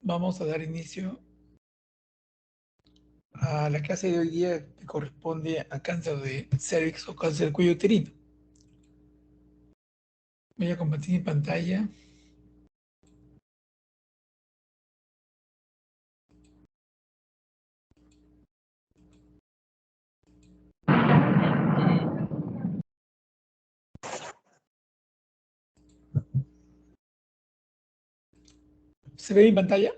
Vamos a dar inicio a la clase de hoy día que corresponde a cáncer de cervix o cáncer del cuello uterino. Voy a compartir mi pantalla. ¿Se ve mi pantalla?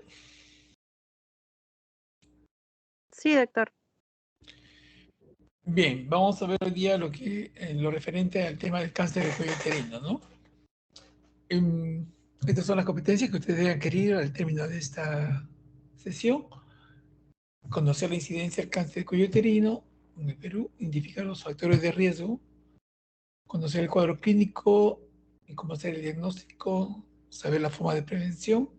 Sí, doctor. Bien, vamos a ver hoy día lo referente al tema del cáncer del cuello uterino, ¿no? Estas son las competencias que ustedes deben adquirir al término de esta sesión. Conocer la incidencia del cáncer del cuello uterino en el Perú, identificar los factores de riesgo, conocer el cuadro clínico y cómo hacer el diagnóstico, saber la forma de prevención,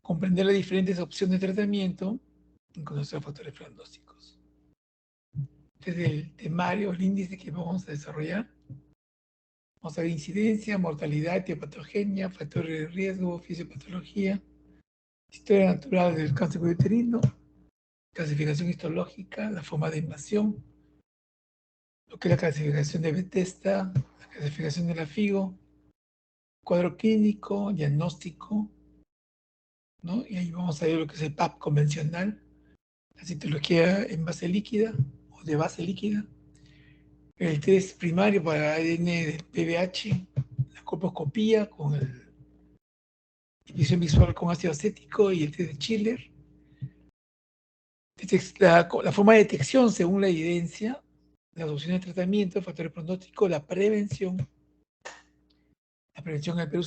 comprender las diferentes opciones de tratamiento y conocer los factores prognósticos. Desde el temario, el índice que vamos a desarrollar, vamos a ver incidencia, mortalidad, etiopatogenia, factores de riesgo, fisiopatología, historia natural del cáncer uterino, clasificación histológica, la forma de invasión, lo que es la clasificación de Bethesda, la clasificación de la FIGO, cuadro clínico, diagnóstico, ¿no? Y ahí vamos a ver lo que es el PAP convencional, la citología en base líquida o de base líquida, el test primario para ADN del PBH, la colposcopía con visión visual con ácido acético y el test de Schiller, la forma de detección según la evidencia, las opciones de tratamiento, factores pronósticos, la prevención en el Perú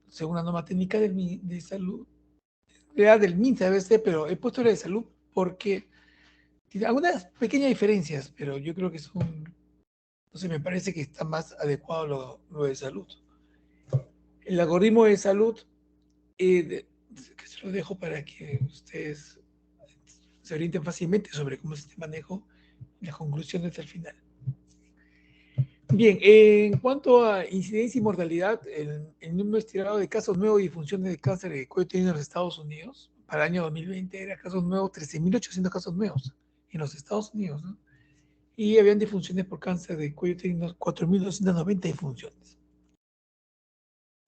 según la norma técnica de salud, del MINSA debe ser, pero he puesto la de salud porque tiene algunas pequeñas diferencias, pero yo creo que son, no sé, me parece que está más adecuado lo de salud. El algoritmo de salud, que se lo dejo para que ustedes se orienten fácilmente sobre cómo es este manejo y las conclusiones al final. Bien, en cuanto a incidencia y mortalidad, el número estimado de casos nuevos y difunciones de cáncer de cuello uterino en los Estados Unidos para el año 2020 era casos nuevos, 13.800 casos nuevos en los Estados Unidos, ¿no? Y habían difunciones por cáncer de cuello uterino, 4.290 difunciones.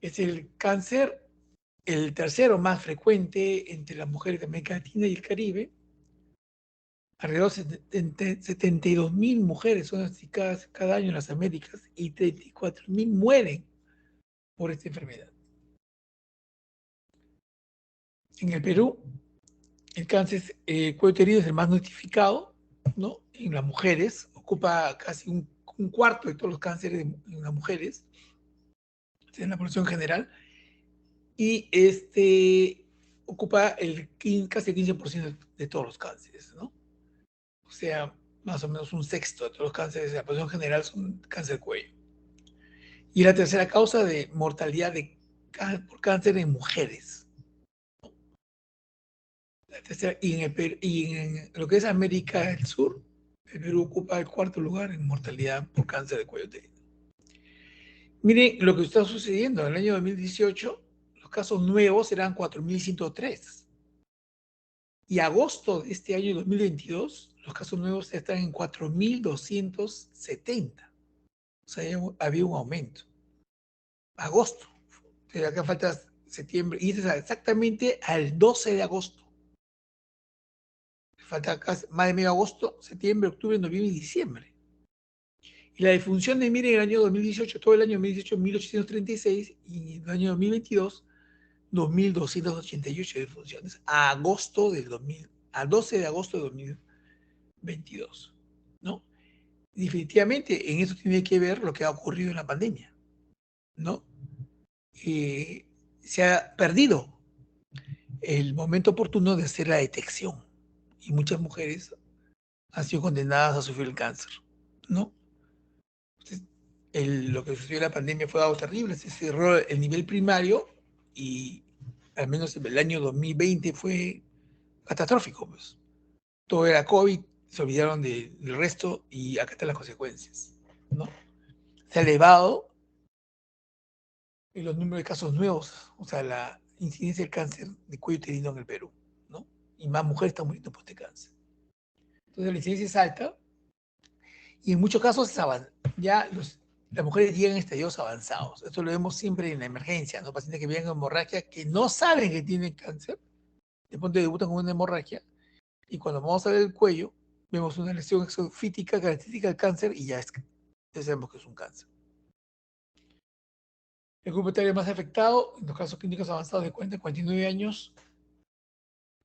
Es el cáncer el tercero más frecuente entre las mujeres de América Latina y el Caribe. Alrededor de 72.000 mujeres son diagnosticadas cada año en las Américas y 34.000 mueren por esta enfermedad. En el Perú, el cáncer cuello uterino es el más notificado, ¿no? En las mujeres, ocupa casi un cuarto de todos los cánceres en las mujeres, en la población general, y ocupa casi el 15% de todos los cánceres, ¿no? O sea, más o menos un sexto de todos los cánceres de la población general son cáncer de cuello. Y la tercera causa de mortalidad por cáncer en mujeres. Y en lo que es América del Sur, el Perú ocupa el cuarto lugar en mortalidad por cáncer de cuello uterino. Miren lo que está sucediendo. En el año 2018, los casos nuevos eran 4.103. Y agosto de este año 2022, los casos nuevos están en 4.270. O sea, había un aumento. Agosto. Pero acá falta septiembre. Y es exactamente al 12 de agosto. Falta casi más de medio agosto, septiembre, octubre, noviembre y diciembre. Y la difunción de miren en el año 2018, todo el año 2018, 1.836, y en el año 2022, 2.288 difunciones, a 12 de agosto de 2022, ¿no? Definitivamente en eso tiene que ver lo que ha ocurrido en la pandemia, ¿no? Se ha perdido el momento oportuno de hacer la detección y muchas mujeres han sido condenadas a sufrir el cáncer, ¿no? Entonces, lo que sucedió en la pandemia fue algo terrible, se cerró el nivel primario y al menos el año 2020 fue catastrófico, pues. Todo era COVID, se olvidaron del resto y acá están las consecuencias, ¿no? Se ha elevado los números de casos nuevos, o sea, incidencia del cáncer de cuello uterino en el Perú, ¿no? Y más mujeres están muriendo por este cáncer. Entonces la incidencia es alta y en muchos casos ya las mujeres llegan a estadios avanzados. Esto lo vemos siempre en la emergencia, ¿no? Pacientes que vienen con hemorragia que no saben que tienen cáncer, de pronto debutan con una hemorragia y cuando vamos a ver el cuello, vemos una lesión exofítica característica del cáncer y ya sabemos que es un cáncer. El grupo etario más afectado, en los casos clínicos avanzados de 40 a 49 años,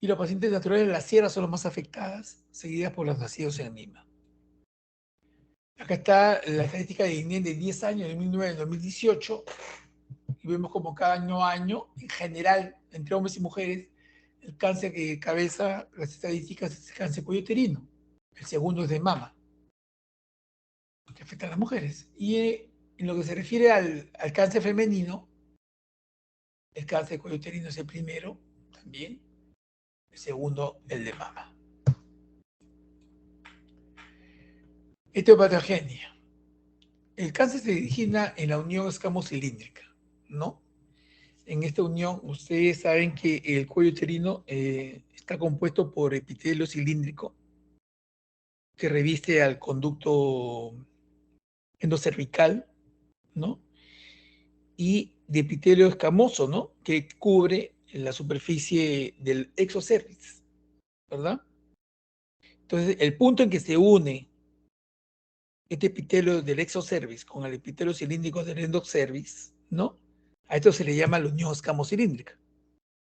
y los pacientes naturales de la sierra son las más afectadas, seguidas por los nacidos en Lima. Acá está la estadística de INEM de 10 años, de 2009 a 2018, y vemos como cada año, en general, entre hombres y mujeres, el cáncer que cabeza las estadísticas es el cáncer cuello uterino. El segundo es de mama, que afecta a las mujeres. Y en lo que se refiere al cáncer femenino, el cáncer de cuello uterino es el primero también, el segundo el de mama. Etiopatogenia. El cáncer se origina en la unión escamocilíndrica, ¿no? En esta unión, ustedes saben que el cuello uterino está compuesto por epitelio cilíndrico que reviste al conducto endocervical, ¿no? Y de epitelio escamoso, ¿no? Que cubre la superficie del exocervix, ¿verdad? Entonces, el punto en que se une este epitelio del exocervix con el epitelio cilíndrico del endocervix, ¿no? A esto se le llama la unión escamocilíndrica,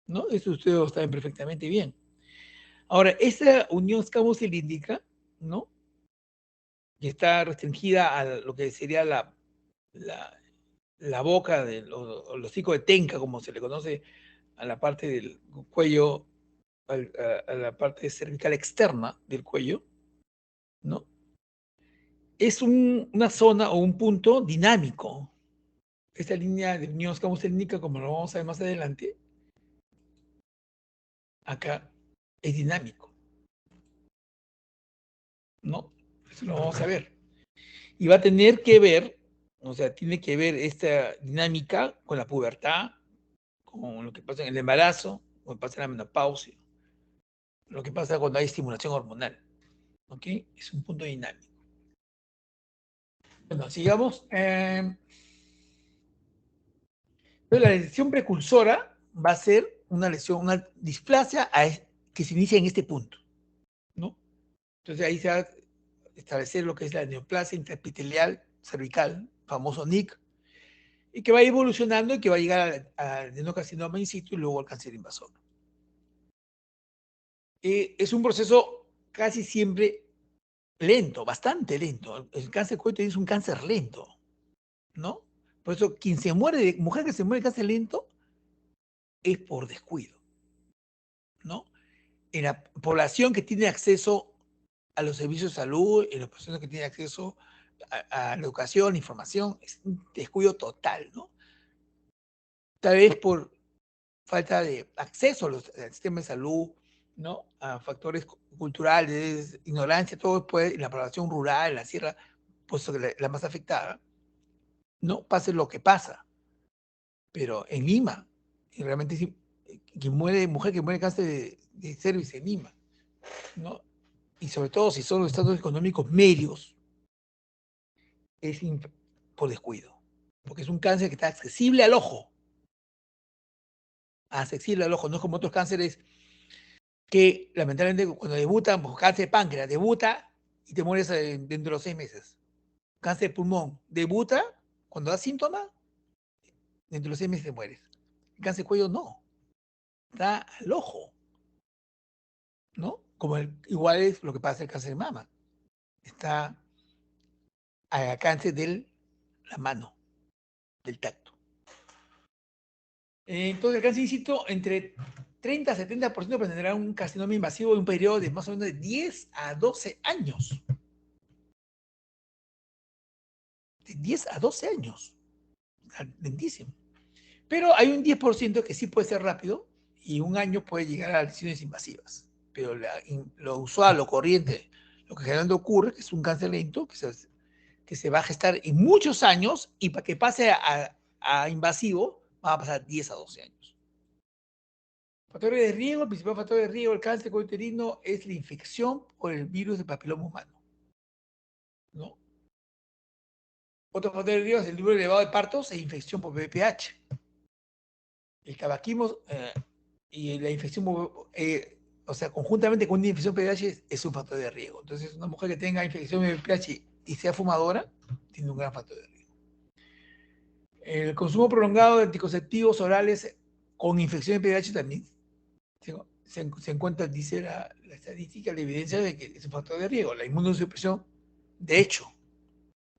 ¿no? Eso ustedes lo saben perfectamente bien. Ahora, esa unión escamocilíndrica, ¿no? Que está restringida a lo que sería la boca o el hocico de Tenca, como se le conoce a la parte del cuello, a la parte cervical externa del cuello, ¿no? Es una zona o un punto dinámico. Esta línea de unión escamocilíndrica, como lo vamos a ver más adelante, acá es dinámico, ¿no? Eso lo vamos a ver. Y va a tener que ver, o sea, tiene que ver esta dinámica con la pubertad, con lo que pasa en el embarazo, lo que pasa en la menopausia, lo que pasa cuando hay estimulación hormonal, ¿ok? Es un punto dinámico. Bueno, sigamos. La lesión precursora va a ser una lesión, una displasia que se inicia en este punto, ¿no? Entonces ahí se va a establecer lo que es la neoplasia intraepitelial cervical, famoso NIC, y que va evolucionando y que va a llegar al adenocarcinoma in situ y luego al cáncer invasor. Es un proceso casi siempre lento, bastante lento. El cáncer de cuello uterino es un cáncer lento, ¿no? Por eso quien se muere, mujer que se muere de cáncer lento, es por descuido, ¿no? En la población que tiene acceso a los servicios de salud, en las personas que tienen acceso a la educación, información, es un descuido total, ¿no? Tal vez por falta de acceso al sistema de salud, ¿no? A factores culturales, ignorancia, todo puede, en la población rural, en la sierra, puesto que la más afectada, no pase lo que pasa. Pero en Lima, y realmente mujer que muere de cáncer de cervix en Lima, ¿no? Y sobre todo si son los estados económicos medios, es por descuido, porque es un cáncer que está accesible al ojo, no es como otros cánceres que lamentablemente cuando debutan, pues, cáncer de páncreas, debuta y te mueres dentro de los 6 meses. Cáncer de pulmón, debuta, cuando da síntomas, dentro de los 6 meses te mueres. El cáncer de cuello no, está al ojo, ¿no? Como igual es lo que pasa en el cáncer de mama, está al alcance de la mano, del tacto. Entonces el cáncer in situ entre 30 a 70% presentará un carcinoma invasivo en un periodo de más o menos de 10 a 12 años. De 10 a 12 años. Lentísimo. Pero hay un 10% que sí puede ser rápido y un año puede llegar a lesiones invasivas. Pero lo usual, lo corriente, lo que generalmente ocurre, que es un cáncer lento, que se va a gestar en muchos años y para que pase a invasivo va a pasar 10 a 12 años. Factores de riesgo, el principal factor de riesgo del cáncer de cuello uterino es la infección por el virus del papiloma humano, ¿no? Otro factor de riesgo es el número elevado de partos e infección por VPH. El tabaquismo y la infección, o sea, conjuntamente con una infección por VPH es un factor de riesgo. Entonces, una mujer que tenga infección por VPH y sea fumadora, tiene un gran factor de riesgo. El consumo prolongado de anticonceptivos orales con infección de VPH también se encuentra, dice la estadística, la evidencia de que es un factor de riesgo. La inmunosupresión, de hecho,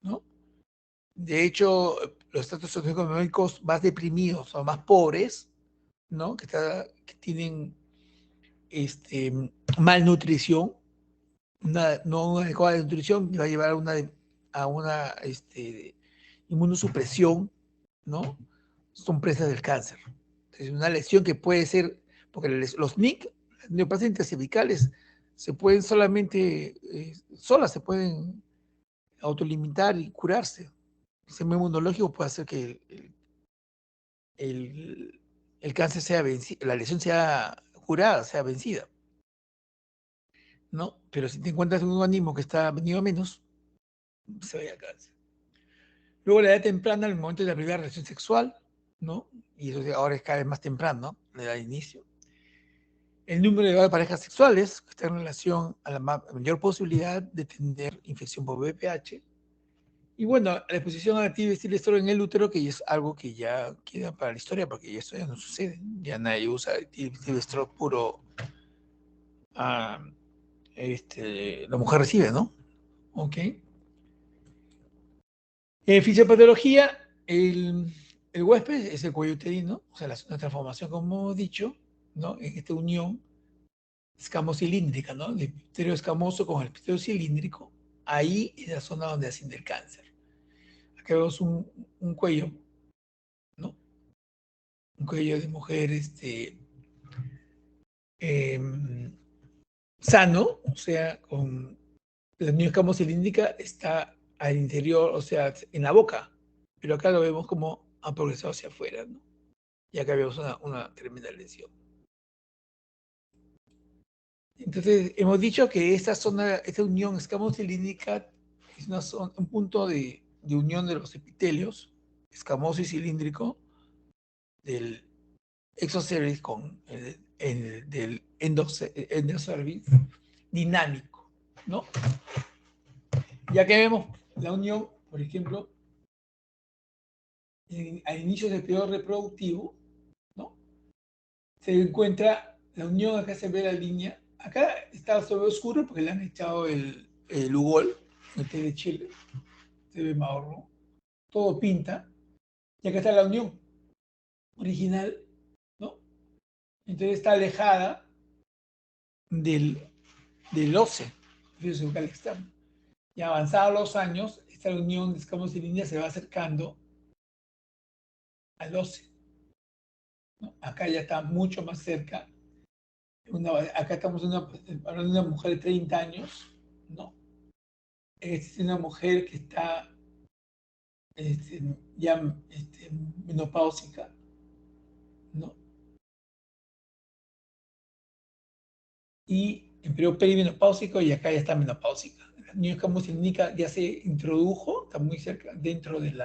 ¿no? De hecho, los estatus socioeconómicos más deprimidos o más pobres, ¿no? Que tienen malnutrición, no adecuada nutrición, que va a llevar a una inmunosupresión, ¿no? Son presas del cáncer. Es una lesión que puede ser, porque los NIC, las neoplasias intercervicales, se pueden solas se pueden autolimitar y curarse. El sistema inmunológico puede hacer que el, el cáncer sea vencido, la lesión sea curada, sea vencida, ¿no? Pero si te encuentras en un organismo que está venido a menos, se vaya a cáncer. Luego la edad temprana, el momento de la primera relación sexual, ¿no? Y eso ahora es cada vez más temprano, ¿no? La edad de inicio. El número elevado de parejas sexuales, que está en relación a la mayor posibilidad de tener infección por VPH. Y bueno, la exposición a la tilestorol en el útero, que es algo que ya queda para la historia, porque esto ya no sucede. Ya nadie usa tilestorol puro. Ah, la mujer recibe, ¿no? Ok. En fisiopatología, el huésped es el cuello uterino, o sea, la transformación, como hemos dicho, ¿no? En esta unión escamocilíndrica, ¿no? El epitelio escamoso con el epitelio cilíndrico, ahí es la zona donde asciende el cáncer. Acá vemos un cuello, ¿no? Un cuello de mujer em, sano, o sea, con la unión escamocilíndrica está al interior, o sea, en la boca, pero acá lo vemos como ha progresado hacia afuera, ¿no? Y acá vemos una tremenda lesión. Entonces, hemos dicho que esta zona, esta unión escamocilíndrica es un punto de unión de los epitelios escamoso y cilíndrico del exocervix con del endocervix dinámico, ¿no? Ya que vemos la unión, por ejemplo, al inicio del periodo reproductivo, ¿no? Se encuentra la unión, acá se ve la línea, acá está sobre oscuro porque le han echado el ugol, el té de Chile, se ve marrón, todo pinta, y acá está la unión original, ¿no? Entonces está alejada del, del óseo, el bucal externo. Y avanzados los años, esta unión de escamos y líneas se va acercando al óseo, ¿no? Acá ya está mucho más cerca. Acá estamos hablando de una mujer de 30 años, ¿no? Es una mujer que está ya menopáusica, ¿no? Y en periodo perimenopáusico y acá ya está menopáusica. La niñoscamucinica ya se introdujo, está muy cerca, dentro del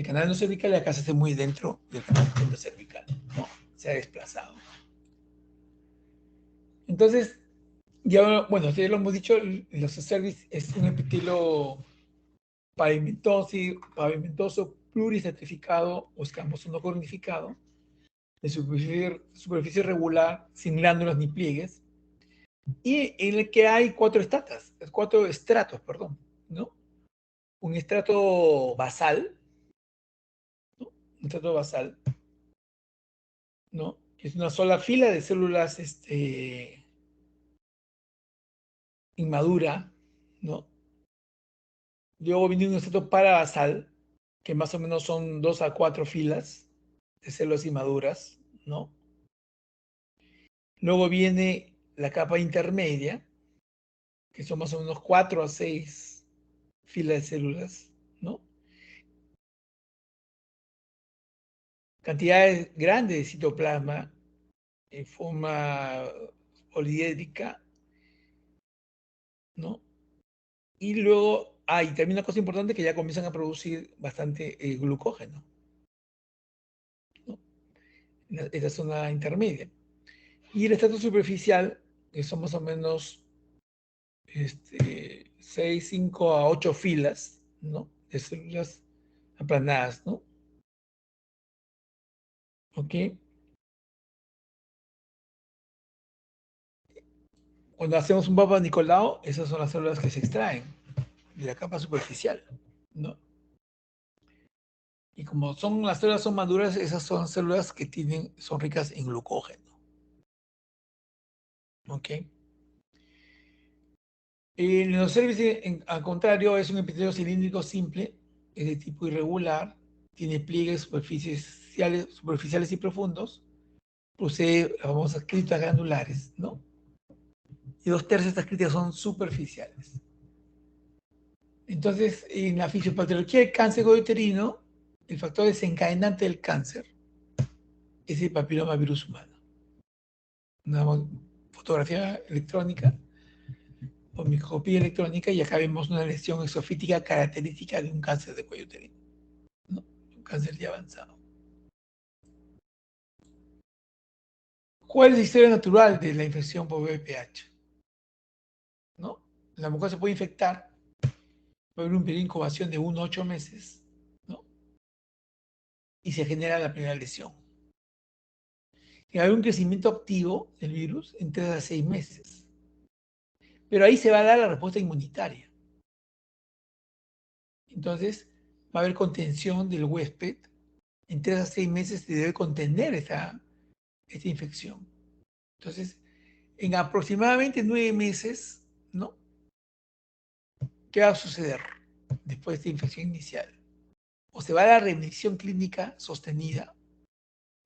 canal no cervical y acá se hace muy dentro del canal cervical, ¿no? Se ha desplazado. Entonces, ya, bueno, ya lo hemos dicho, los cervix es un epitelio pavimentoso pluristratificado o escamoso no cornificado, de superficie regular, sin glándulas ni pliegues, y en el que hay cuatro estratos, perdón, ¿no? Un estrato basal, ¿no? Un estrato basal, ¿no? Que es una sola fila de células inmadura, ¿no? Luego viene un estrato parabasal, que más o menos son 2 a 4 filas de células inmaduras, ¿no? Luego viene la capa intermedia, que son más o menos 4 a 6 filas de células, ¿no? Cantidades grandes de citoplasma en forma poliédrica, ¿no? Y luego, y también una cosa importante que ya comienzan a producir bastante glucógeno, ¿no? En esta zona intermedia. Y el estrato superficial, que son más o menos 6, 5 a 8 filas, ¿no? De células aplanadas, ¿no? ¿Ok? Cuando hacemos un Papa Nicolau, esas son las células que se extraen de la capa superficial, ¿no? Y como las células son maduras, esas son células que son ricas en glucógeno, ¿ok? El neocervis, al contrario, es un epitelio cilíndrico simple, es de tipo irregular, tiene pliegues superficiales y profundos, posee las famosas criptas glandulares, ¿no? Y 2/3 de estas criptas son superficiales. Entonces, en la fisiopatología del cáncer uterino, el factor desencadenante del cáncer es el papiloma virus humano. Una fotografía electrónica o microscopía electrónica y acá vemos una lesión exofítica característica de un cáncer de cuello uterino, ¿no? Un cáncer ya avanzado. ¿Cuál es la historia natural de la infección por VPH? ¿No? La mujer se puede infectar, puede haber un periodo de incubación de 1 a 8 meses, ¿no? Y se genera la primera lesión. Y hay un crecimiento activo del virus en 3 a 6 meses. Pero ahí se va a dar la respuesta inmunitaria. Entonces, va a haber contención del huésped. En 3 a 6 meses se debe contener esta infección. Entonces, en aproximadamente 9 meses, ¿no? ¿Qué va a suceder después de esta infección inicial? O se va a la remisión clínica sostenida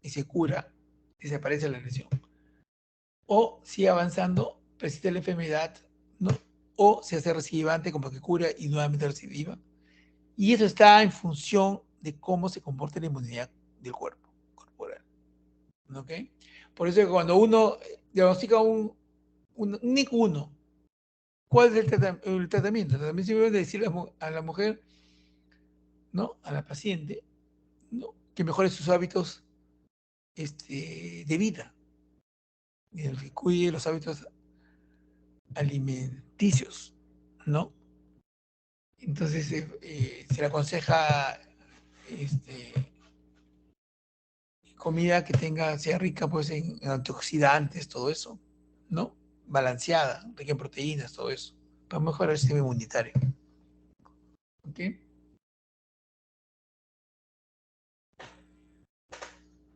y se cura, desaparece la lesión. O sigue avanzando, persiste la enfermedad, ¿no? O se hace recidivante como que cura y nuevamente recidiva. Y eso está en función de cómo se comporta la inmunidad del cuerpo corporal. ¿Ok? Por eso que cuando uno diagnostica un NIC1, ¿cuál es el tratamiento? El tratamiento es decirle a la mujer, ¿no? A la paciente, ¿no? Que mejore sus hábitos de vida, y que cuide los hábitos alimenticios, ¿no? Entonces se le aconseja este, comida que sea rica pues en antioxidantes, todo eso, ¿no? Balanceada, rica en proteínas, todo eso, para mejorar el sistema inmunitario. ¿Ok?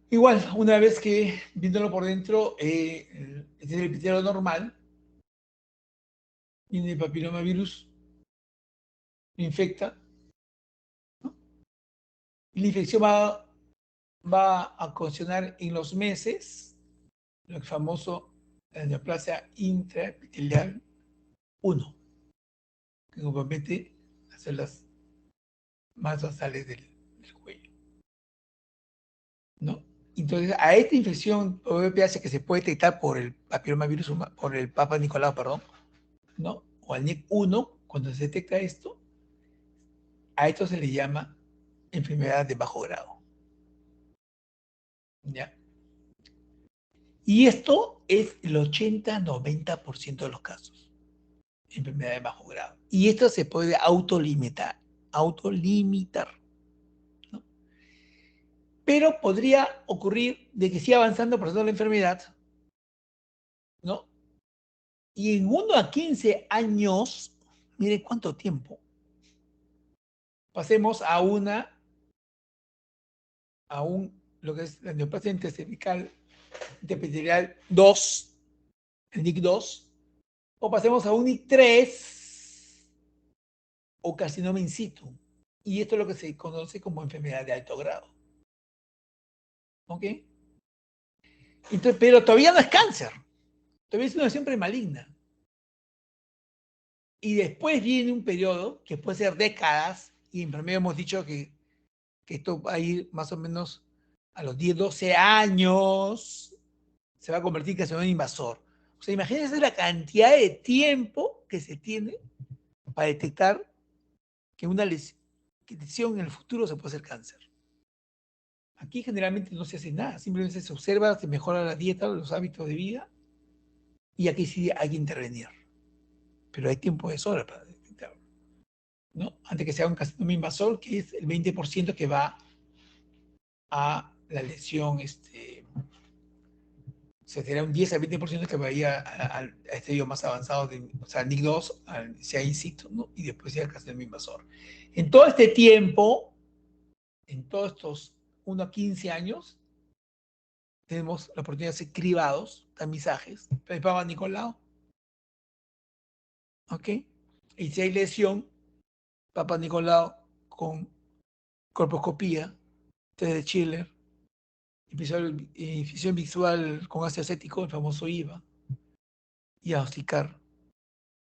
Igual, una vez que viéndolo por dentro, es el epitelio normal, viene el papilomavirus, lo infecta, ¿no? Y la infección va a ocasionar en los meses lo famoso la neoplasia intraepitelial 1, que compromete las células más basales del cuello, ¿no? Entonces, a esta infección o VPH que se puede detectar por el papilomavirus, por el Papa Nicolau, perdón, ¿no? O al NIC1, cuando se detecta esto, a esto se le llama enfermedad de bajo grado, ¿ya? Y esto es el 80-90% de los casos, enfermedad de bajo grado. Y esto se puede autolimitar, ¿no? Pero podría ocurrir de que siga avanzando el proceso de la enfermedad, ¿no? Y en 1 a 15 años, mire cuánto tiempo, pasemos lo que es la neoplasia intercervical interepitelial 2, el NIC2, o pasemos a un NIC3 o carcinoma in situ. Y esto es lo que se conoce como enfermedad de alto grado. ¿Ok? Entonces, pero todavía no es cáncer, todavía es una lesión premaligna. Y después viene un periodo que puede ser décadas, y en promedio hemos dicho que esto va a ir más o menos a los 10, 12 años, se va a convertir en carcinoma invasor. O sea, imagínense la cantidad de tiempo que se tiene para detectar que una lesión en el futuro se puede hacer cáncer. Aquí generalmente no se hace nada, simplemente se observa, se mejora la dieta, los hábitos de vida, y aquí sí hay que intervenir. Pero hay tiempo de sobra para detectarlo, ¿no? Antes que sea un carcinoma invasor, que es el 20% que va a la lesión, se será un 10 al 20% que va a ir a estadio más avanzado, o sea, al NIC2, sea in situ, ¿no? Y después sea el carcinoma invasor. En todo este tiempo, en todos estos 1 a 15 años, tenemos la oportunidad de hacer cribados, tamizajes, de Papa Nicolau, ¿ok? Y si hay lesión, Papa Nicolau con colposcopía, test de Schiller, infusión visual con ácido acético, el famoso IVA, y diagnosticar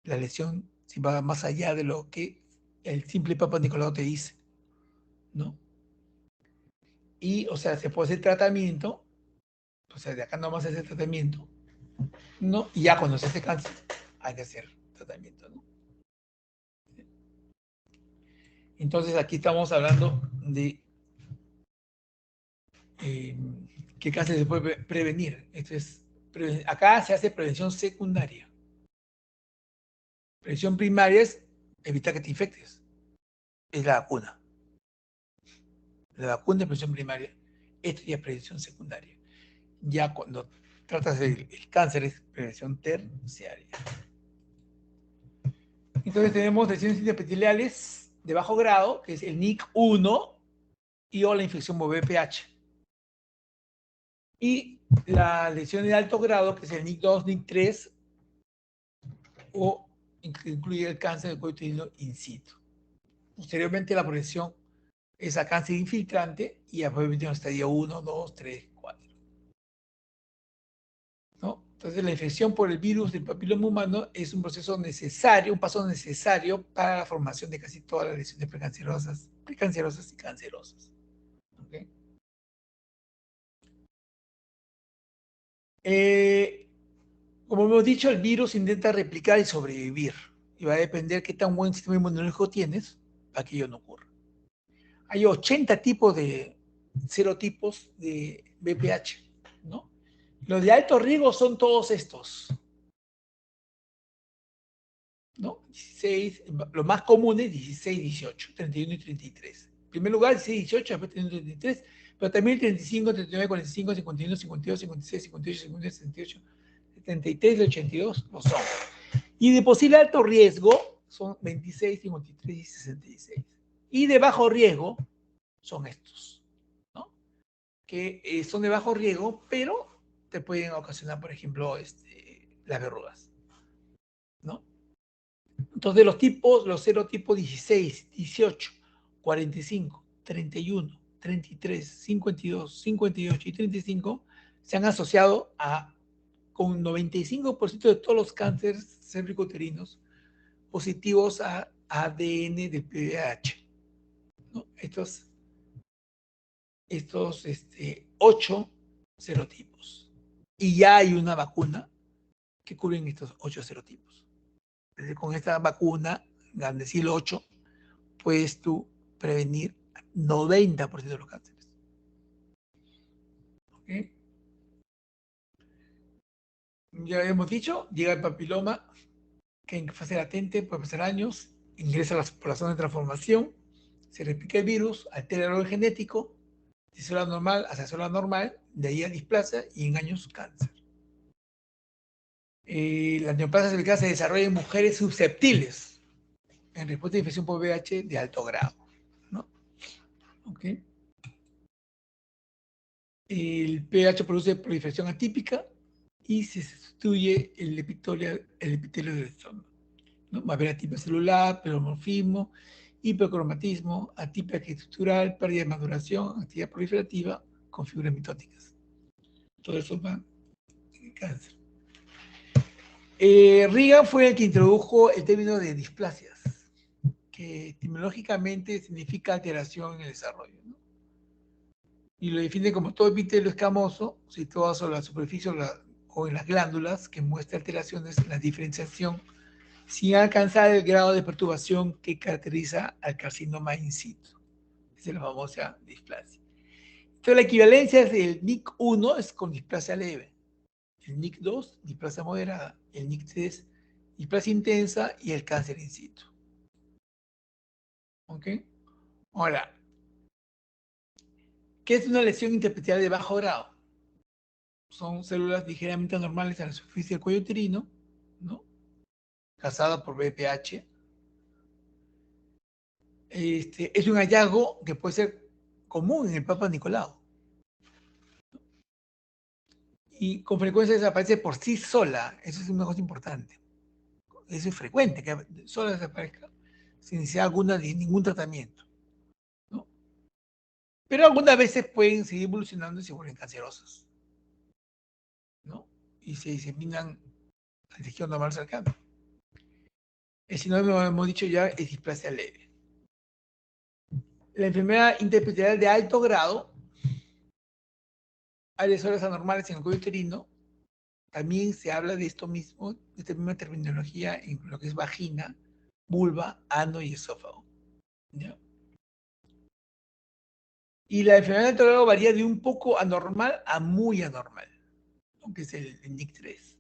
la lesión si va más allá de lo que el simple Papa Nicolau te dice, ¿no? Y, o sea, se puede hacer tratamiento, o sea, de acá nomás hacer tratamiento, ¿no? Y ya cuando se hace cáncer, hay que hacer tratamiento, ¿no? Entonces aquí estamos hablando de qué cáncer se puede prevenir. Esto es, acá se hace prevención secundaria. Prevención primaria es evitar que te infectes. Es la vacuna. La vacuna es prevención primaria. Esto ya es prevención secundaria. Ya cuando tratas del cáncer es prevención terciaria. Entonces tenemos lesiones intraepiteliales de bajo grado, que es el NIC1 y o la infección por VPH. Y la lesión de alto grado, que es el NIC2, NIC3, o incluye el cáncer del cuello uterino in situ. Posteriormente, la progresión es a cáncer infiltrante y después en estadio 1, 2, 3, 4. ¿No? Entonces, la infección por el virus del papiloma humano es un proceso necesario, un paso necesario para la formación de casi todas las lesiones precancerosas y cancerosas. ¿Okay? Como hemos dicho, el virus intenta replicar y sobrevivir. Y va a depender qué tan buen sistema inmunológico tienes para que ello no ocurra. Hay 80 tipos de serotipos de BPH, ¿no? Los de alto riesgo son todos estos, ¿no? 16, los más comunes, 16, 18, 31 y 33. En primer lugar, 16, 18, después 31 y 33, pero también 35, 39, 45, 51, 52, 56, 58, 59, 68, 73 y 82 lo son. Y de posible alto riesgo son 26, 53 y 66. Y de bajo riesgo son estos, ¿no? Que son de bajo riesgo, pero te pueden ocasionar, por ejemplo, las verrugas, ¿no? Entonces los serotipos 16, 18, 45, 31, 33, 52, 58 y 35 se han asociado con 95% de todos los cánceres cervicouterinos positivos a ADN del PDH, ¿no? Estos 8 serotipos. Y ya hay una vacuna que cubren estos 8 serotipos. Entonces, con esta vacuna, Gardasil 8, puedes tú prevenir 90% de los cánceres. ¿Okay? Ya hemos dicho, llega el papiloma, que en fase latente puede pasar años, ingresa a la población de transformación, se replica el virus, altera el orden genético, de célula normal hacia célula normal, de ahí a displasia y en años cáncer. La neoplasia cervical se desarrolla en mujeres susceptibles en respuesta a infección por VIH de alto grado, ¿no? Okay. El pH produce proliferación atípica y se sustituye el epitelio del estómago, ¿no? Va a haber atipia celular, pleomorfismo, hipercromatismo, atipia estructural, pérdida de maduración, actividad proliferativa con figuras mitóticas. Todo eso va en el cáncer. Reagan fue el que introdujo el término de displasias, que etimológicamente significa alteración en el desarrollo, ¿no? y lo define como todo epitelio escamoso situado sobre la superficie o en las glándulas que muestra alteraciones en la diferenciación sin alcanzar el grado de perturbación que caracteriza al carcinoma in situ. Esa es la famosa displasia. Entonces, la equivalencia es el NIC1 es con displasia leve, el NIC2, displasia moderada, el NIC3, displasia intensa y el cáncer in situ. ¿Ok? Ahora, ¿qué es una lesión intersticial de bajo grado? Son células ligeramente anormales en la superficie del cuello uterino, ¿no? Causadas por BPH. Es un hallazgo que puede ser común en el Papa Nicolau. Y con frecuencia desaparece por sí sola. Eso es una cosa importante. Eso es frecuente, que sola desaparezca sin necesidad alguna de ningún tratamiento, ¿no? Pero algunas veces pueden seguir evolucionando y se vuelven cancerosas, ¿no? Y se diseminan al tejido normal cercano. El sinónimo, hemos dicho ya, es displasia leve. La enfermedad intersticial de alto grado, hay lesiones anormales en el cuello uterino. También se habla de esto mismo, de esta misma terminología en lo que es vagina, vulva, ano y esófago, ¿ya? Y la enfermedad de alto grado varía de un poco anormal a muy anormal, ¿no? Que es el NIC3.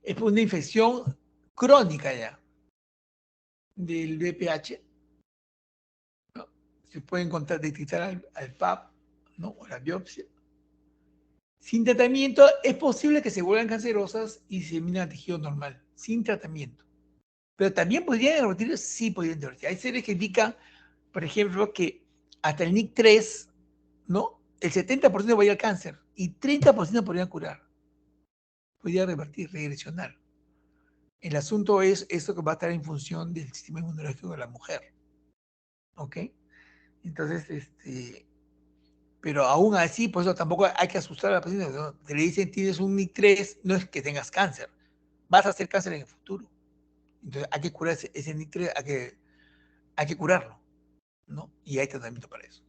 Es una infección crónica ya del VPH, ¿no? Se puede encontrar, detectar al PAP, ¿no? O la biopsia. Sin tratamiento es posible que se vuelvan cancerosas y se eliminen al tejido normal, sin tratamiento. Pero también podrían revertir, sí podrían revertir. Hay series que indican, por ejemplo, que hasta el NIC3, ¿no? El 70% va a ir al cáncer y 30% podrían curar. Podría revertir, regresionar. El asunto es esto que va a estar en función del sistema inmunológico de la mujer. ¿Ok? Entonces, pero aún así, por eso tampoco hay que asustar a la paciente. ¿No? Te le dicen tienes un NIC3, no es que tengas cáncer. Vas a hacer cáncer en el futuro. Entonces hay que curar ese NIC3, hay que curarlo, ¿no? Y hay tratamiento para eso.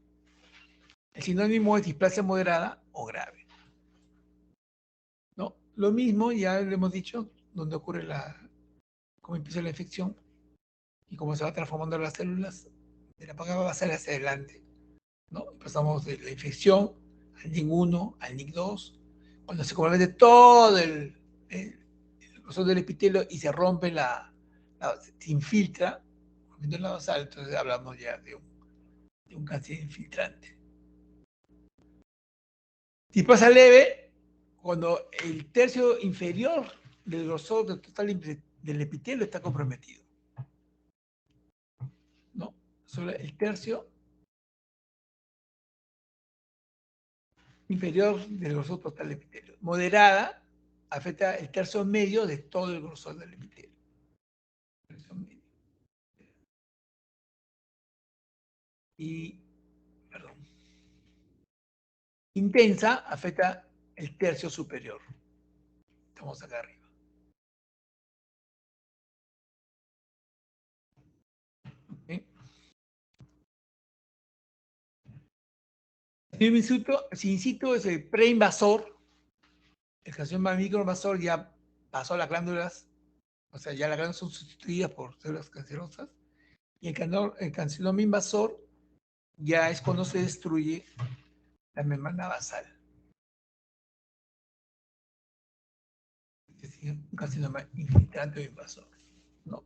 El sinónimo es displasia moderada o grave, ¿no? Lo mismo, ya lo hemos dicho, donde ocurre cómo empieza la infección y cómo se va transformando las células de la paga basal hacia adelante, ¿no? Pasamos de la infección al NIC1, al NIC2, cuando se compromete todo el grosor del epitelio y se rompe se infiltra, rompiendo la basal, entonces hablamos ya de un cáncer infiltrante. Displasia leve, cuando el tercio inferior del grosor del total del epitelio está comprometido, ¿no? Solo el tercio inferior del grosor total del epitelio. Moderada afecta el tercio medio de todo el grosor del epitelio. Y, perdón, intensa afecta el tercio superior. Estamos acá arriba. ¿Okay? El in situ es el preinvasor. El carcinoma microinvasor ya pasó a las glándulas, o sea, ya las glándulas son sustituidas por células cancerosas. Y el carcinoma invasor ya es cuando se destruye la membrana basal. Es decir, un carcinoma infiltrante o invasor, ¿no?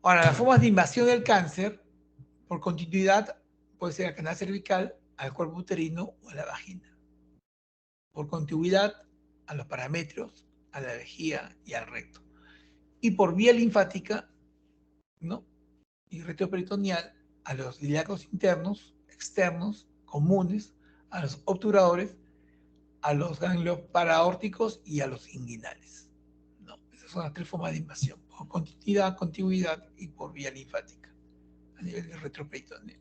Ahora, las formas de invasión del cáncer por continuidad puede ser al canal cervical, al cuerpo uterino o a la vagina. Por continuidad a los paramétros, a la vejiga y al recto. Y por vía linfática, ¿no? Y retroperitoneal a los ilíacos internos, externos, comunes, a los obturadores, a los ganglios paraórticos y a los inguinales. ¿No? Esas son las tres formas de invasión, por continuidad, contiguidad y por vía linfática, a nivel del retroperitoneo.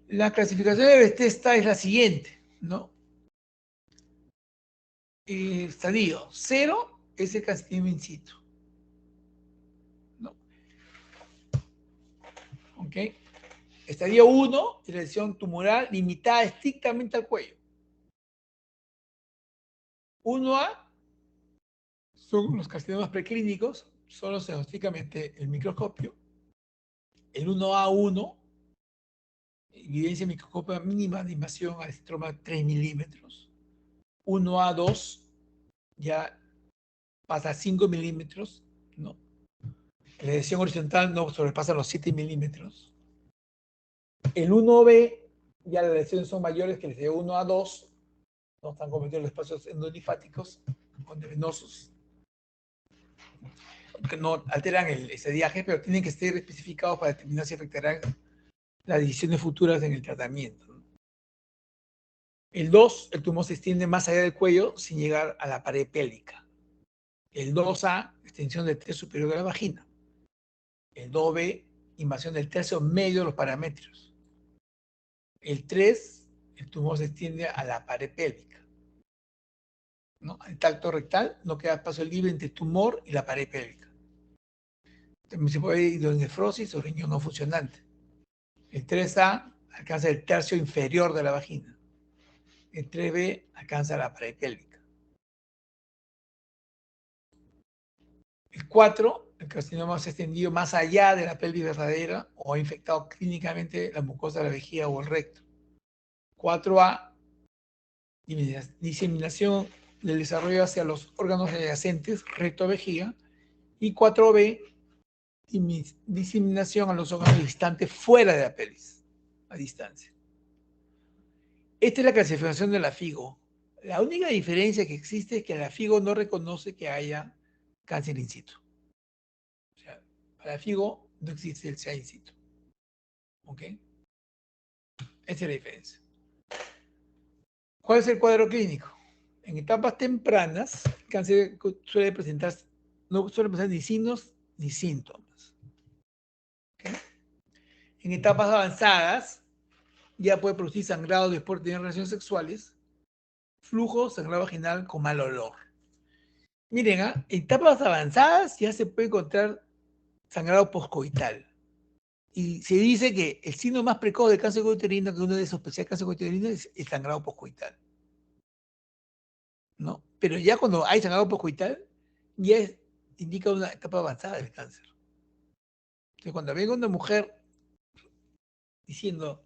La clasificación de Bethesda es la siguiente, ¿no? Estadio 0 es el carcinoma in situ, ¿no? ¿Ok? Estadio 1 es la lesión tumoral limitada estrictamente al cuello. 1A son los carcinomas preclínicos, solo se diagnostica mediante el microscopio. El 1A1, evidencia microscópica mínima de invasión al estroma 3 milímetros. 1A2 ya pasa a 5 milímetros, ¿no? La lesión horizontal no sobrepasa los 7 milímetros. El 1B, ya las lesiones son mayores que el de 1A2, no están comprometidos los espacios endolinfáticos o venosos, que no alteran el estadiaje, pero tienen que ser especificados para determinar si afectarán las decisiones futuras en el tratamiento. El 2, el tumor se extiende más allá del cuello sin llegar a la pared pélvica. El 2A, extensión del tercio superior de la vagina. El 2B, invasión del tercio medio de los paramétros. El 3, el tumor se extiende a la pared pélvica, ¿no? El tacto rectal no queda espacio libre entre el tumor y la pared pélvica. También se puede ver hidronefrosis o riñón no funcionante. El 3A alcanza el tercio inferior de la vagina. El 3B alcanza la pared pélvica. El 4, el carcinoma se ha extendido más allá de la pelvis verdadera o ha infectado clínicamente la mucosa de la vejiga o el recto. 4A, diseminación del desarrollo hacia los órganos adyacentes, recto vejiga. Y 4B, diseminación a los órganos distantes fuera de la pelvis, a distancia. Esta es la clasificación de la FIGO. La única diferencia que existe es que la FIGO no reconoce que haya cáncer in situ. O sea, para la FIGO no existe el CA in situ. ¿Ok? Esa es la diferencia. ¿Cuál es el cuadro clínico? En etapas tempranas, el cáncer suele presentar, no suele presentar ni signos ni síntomas. ¿Okay? En etapas avanzadas, ya puede producir sangrado después de tener relaciones sexuales, flujo, sangrado vaginal con mal olor. Miren, en etapas avanzadas ya se puede encontrar sangrado poscoital. Y se dice que el signo más precoz del cáncer uterino, que uno de sospechar cáncer uterino, es el sangrado poscoital, ¿no? Pero ya cuando hay sangrado poscoital, ya indica una etapa avanzada del cáncer. Entonces, cuando venga una mujer diciendo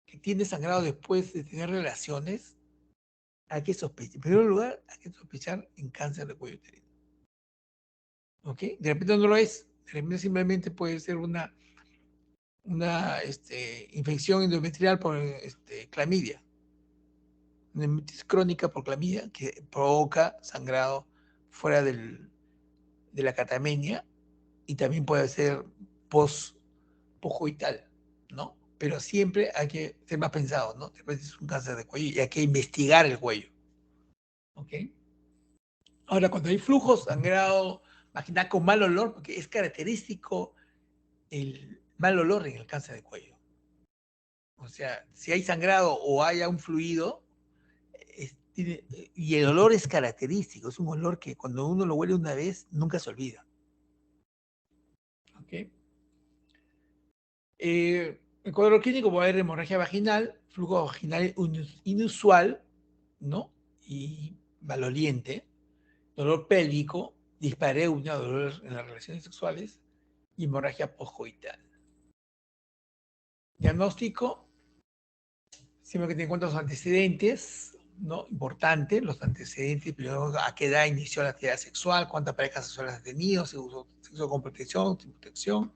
que tiene sangrado después de tener relaciones, hay que sospechar. En primer lugar, hay que sospechar en cáncer de cuello uterino. ¿Ok? De repente no lo es. De repente simplemente puede ser una infección endometrial por clamidia. Una hepatitis crónica por clamidia que provoca sangrado fuera de la catamenia y también puede ser poscoital, ¿no? Pero siempre hay que ser más pensado, ¿no? Después es un cáncer de cuello y hay que investigar el cuello. ¿Ok? Ahora, cuando hay flujo sangrado vaginal con mal olor, porque es característico el mal olor en el cáncer de cuello. O sea, si hay sangrado o haya un fluido, y el olor es característico, es un olor que cuando uno lo huele una vez, nunca se olvida. ¿Ok? El cuadro clínico puede haber hemorragia vaginal, flujo vaginal inusual, ¿no? Y maloliente, dolor pélvico, dispareunia, dolor en las relaciones sexuales y hemorragia postcoital. Diagnóstico, siempre que te encuentras los antecedentes, ¿no? Importante, los antecedentes, primero a qué edad inició la actividad sexual, cuántas parejas sexuales has tenido, si usó sexo con protección, sin protección,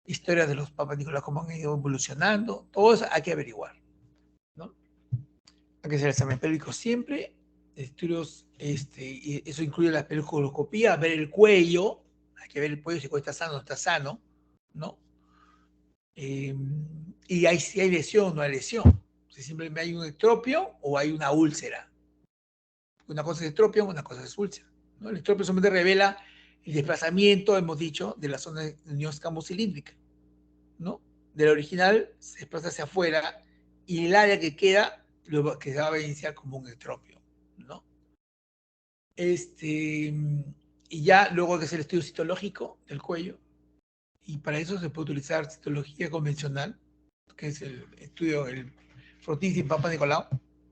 historias de los papas Nicolás, cómo han ido evolucionando, todo eso hay que averiguar, ¿no? Hay que hacer el examen pélvico siempre, estudios, y eso incluye la pelvicoloscopía, ver el cuello, hay que ver el cuello si el cuello está sano o no está sano, ¿no? Y hay, si hay lesión o no hay lesión, si simplemente hay un estropio o hay una úlcera. Una cosa es estropio, una cosa es úlcera, ¿no? El estropio solamente revela el desplazamiento, hemos dicho, de la zona de unión escamocilíndrica, ¿no? Del original se desplaza hacia afuera y el área que queda lo que se va a iniciar como un estropio, ¿no? Y ya luego hay que hacer el estudio citológico del cuello y para eso se puede utilizar citología convencional, que es el estudio, el Frotis y Papa Nicolau,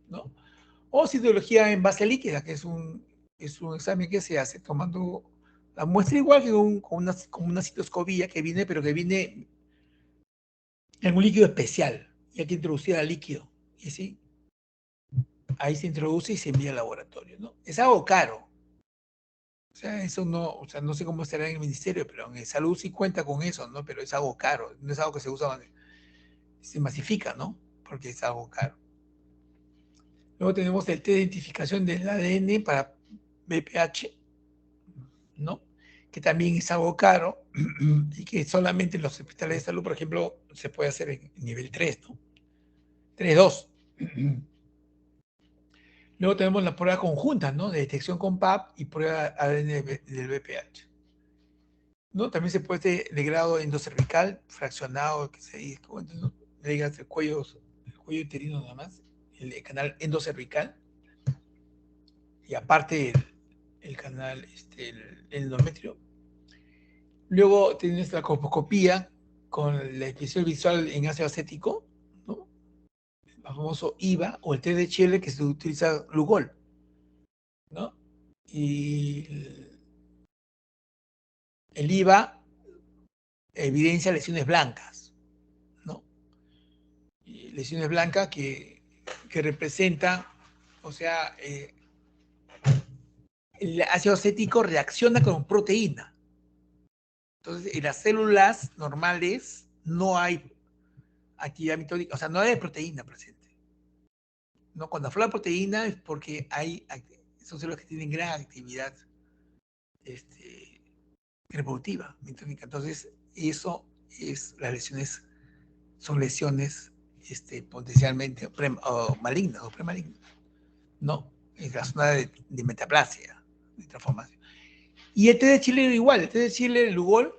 ¿no? O citología en base líquida, que es un examen que se hace tomando la muestra igual que con una citoscopía que viene, pero que viene en un líquido especial, y hay que introducir al líquido, y sí, ahí se introduce y se envía al laboratorio, ¿no? Es algo caro. O sea, eso no, o sea, no sé cómo estará en el ministerio, pero en salud sí cuenta con eso, ¿no? Pero es algo caro, no es algo que se usa, se masifica, ¿no? Porque es algo caro. Luego tenemos el test de identificación del ADN para BPH, ¿no? Que también es algo caro y que solamente en los hospitales de salud, por ejemplo, se puede hacer en nivel 3, ¿no? 3-2. Luego tenemos la prueba conjunta, ¿no? De detección con PAP y prueba ADN del BPH. ¿No? También se puede hacer de grado endocervical, fraccionado, que se dice, ¿no? Le digas el cuello uterino nada más, el canal endocervical, y aparte el canal, el endometrio. Luego tienes la colposcopía con la inspección visual en ácido acético, ¿no? El famoso IVA o el test de Chile que se utiliza Lugol, ¿no? Y el IVA evidencia lesiones blancas, ¿no? Y lesiones blancas que representan, o sea, el ácido acético reacciona con proteína. Entonces, en las células normales no hay actividad mitótica, o sea, no hay proteína presente. ¿No? Cuando habla de proteína es porque son células que tienen gran actividad reproductiva mitótica. Entonces, eso es, las lesiones son lesiones potencialmente malignas o premalignas. No, es la zona de metaplasia, de transformación. Y el té de Chile igual, el té de Chile, el Lugol,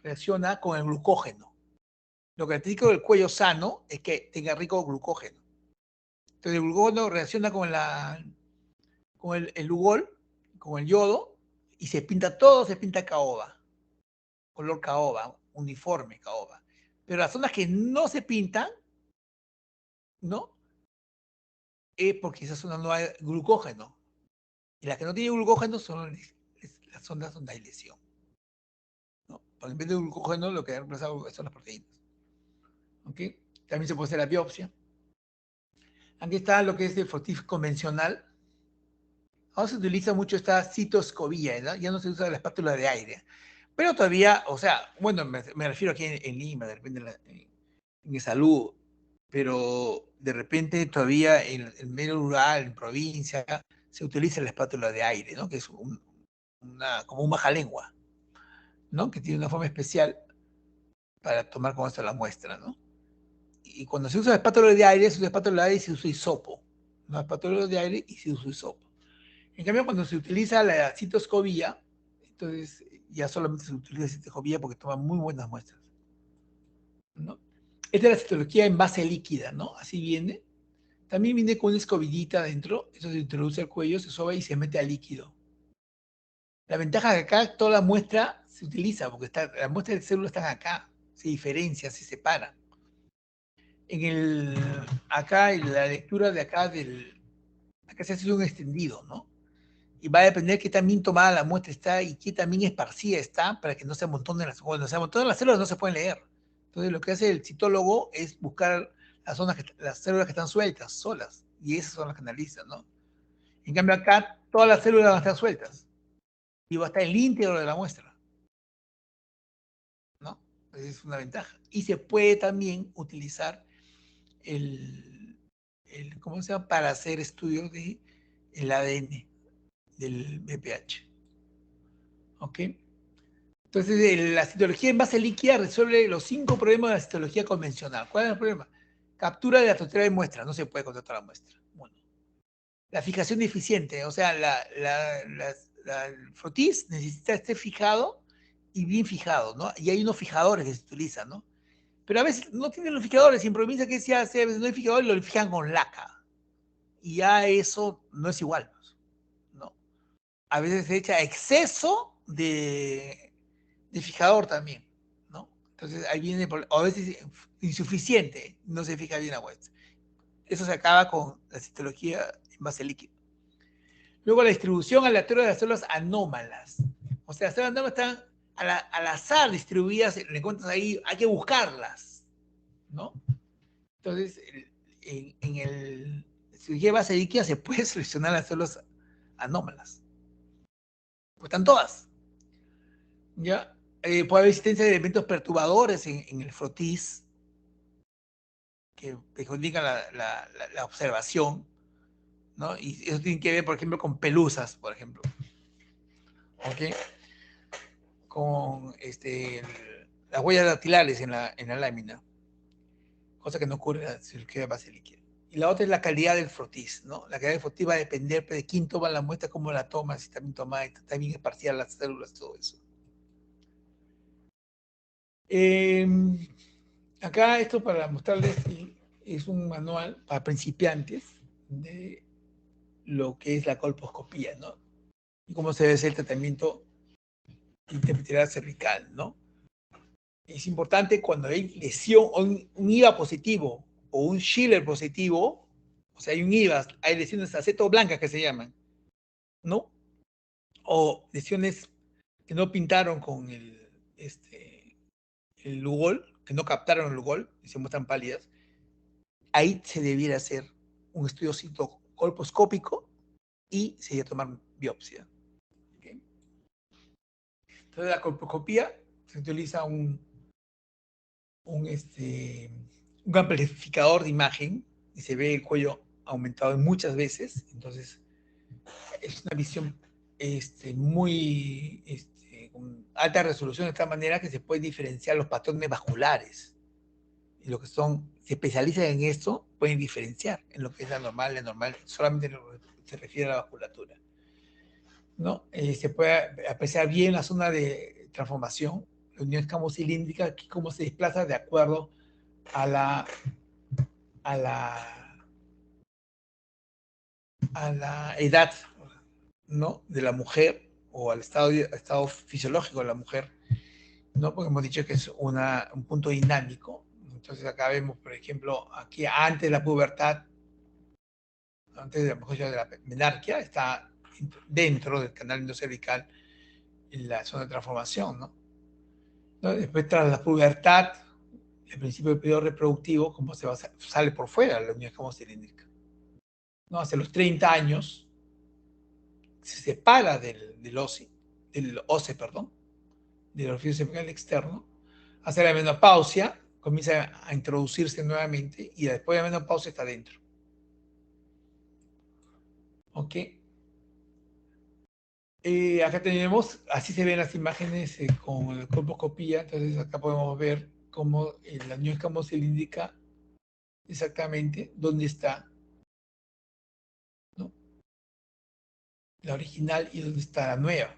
reacciona con el glucógeno. Lo característico del cuello sano es que tenga rico glucógeno. Entonces el glucógeno reacciona con el Lugol, con el yodo, y se pinta todo, se pinta caoba, color caoba, uniforme caoba. Pero las zonas que no se pintan, ¿no? Es porque esa zona no hay glucógeno. Y las que no tienen glucógeno son las zonas donde hay lesión. ¿No? En vez de glucógeno, lo que ha reemplazado son las proteínas. ¿Ok? También se puede hacer la biopsia. Aquí está lo que es el Fortif convencional. Ahora se utiliza mucho esta citoscopía, ¿no? Ya no se usa la espátula de aire. Pero todavía, o sea, bueno, me refiero aquí en Lima, de repente en salud, pero de repente todavía en medio rural, en provincia, se utiliza la espátula de aire, ¿no? Que es como un majalengua, ¿no? Que tiene una forma especial para tomar con esto la muestra, ¿no? Y cuando se usa espátula de aire, se usa espátula de aire y se usa hisopo. No espátula de aire y se usa hisopo. En cambio, cuando se utiliza la citoscopía, entonces ya solamente se utiliza citoscopía porque toma muy buenas muestras, ¿no? Esta es la citología en base líquida, ¿no? Así viene. También viene con una escobillita adentro, eso se introduce al cuello, se soba y se mete al líquido. La ventaja es que acá toda la muestra se utiliza, porque las muestras de células están acá, se diferencian, se separan. Acá en la lectura de acá acá se hace un extendido, ¿no? Y va a depender qué tan bien tomada la muestra está y qué tan bien esparcida está para que no se amontonen cuando se amontonan las células no se pueden leer. Entonces lo que hace el citólogo es buscar las células que están sueltas, solas, y esas son las que analizan, ¿no? En cambio acá todas las células van a estar sueltas y va a estar el íntegro de la muestra, ¿no? Es una ventaja. Y se puede también utilizar ¿cómo se llama? Para hacer estudios del ADN del BPH. ¿Ok? Entonces, la citología en base líquida resuelve los 5 problemas de la citología convencional. ¿Cuál es el problema? Captura de la totalidad de muestras. No se puede contratar la muestra. Bueno. La fijación eficiente. O sea, el frotis necesita estar fijado y bien fijado, ¿no? Y hay unos fijadores que se utilizan, ¿no? Pero a veces no tienen los fijadores. Improvisa que se hace, a veces no hay fijadores y lo fijan con laca. Y ya eso no es igual, ¿no? A veces se echa exceso de fijador también, Entonces ahí viene, o a veces insuficiente, no se fija bien la muestra. Eso se acaba con la citología en base líquido. Luego la distribución aleatoria de las células anómalas. O sea, las células anómalas están al azar distribuidas, le encuentras ahí, hay que buscarlas, ¿no? Entonces, en el cirugía de base líquida se puede seleccionar las células anómalas. Pues están todas. ¿Ya? Puede haber existencia de elementos perturbadores en el frotis que perjudican la observación, ¿no? Y eso tiene que ver, por ejemplo, con pelusas, por ejemplo. ¿Ok? Con las huellas dactilares en la lámina, cosa que no ocurre en la cirugía de base líquida. Y la otra es la calidad del frotis, ¿no? La calidad del frotis va a depender de quién toma la muestra, cómo la toma, si está bien tomada, está bien esparcida las células, todo eso. Acá esto para mostrarles es un manual para principiantes de lo que es la colposcopía, ¿no? Y cómo se debe hacer el tratamiento intervencional cervical, ¿no? Es importante cuando hay lesión o un IVA positivo o un Schiller positivo, o sea, hay un IVA, hay lesiones aceto blancas que se llaman, ¿no? O lesiones que no pintaron con el Lugol, que no captaron el Lugol y se muestran pálidas, ahí se debiera hacer un estudio citocolposcópico y se debe tomar biopsia. ¿Okay? Entonces, la colposcopía se utiliza un amplificador de imagen y se ve el cuello aumentado muchas veces. Entonces, es una visión muy con alta resolución de tal manera que se pueden diferenciar los patrones vasculares. Y los que se especializan en esto pueden diferenciar en lo que es la normal, solamente en lo que se refiere a la vasculatura, ¿no? Se puede apreciar bien la zona de transformación, la unión escamocilíndrica, aquí cómo se desplaza de acuerdo a la, a la, a la edad, ¿no? De la mujer o al estado fisiológico de la mujer, ¿no? Porque hemos dicho que es un punto dinámico. Entonces acá vemos, por ejemplo, aquí antes de la pubertad, antes de la menarquia, está dentro del canal endocervical en la zona de transformación, ¿no? Después, tras la pubertad, el principio del periodo reproductivo, como sale por fuera la unión escamocilíndrica, ¿no? Hacia los 30 años se separa del OCE, perdón, del orificio cervical externo, hace la menopausia, comienza a introducirse nuevamente y después de la menopausia está dentro. ¿Ok? Acá tenemos, así se ven las imágenes con la colposcopía, entonces acá podemos ver cómo la unión escamocilíndrica exactamente dónde está, ¿no? La original y dónde está la nueva.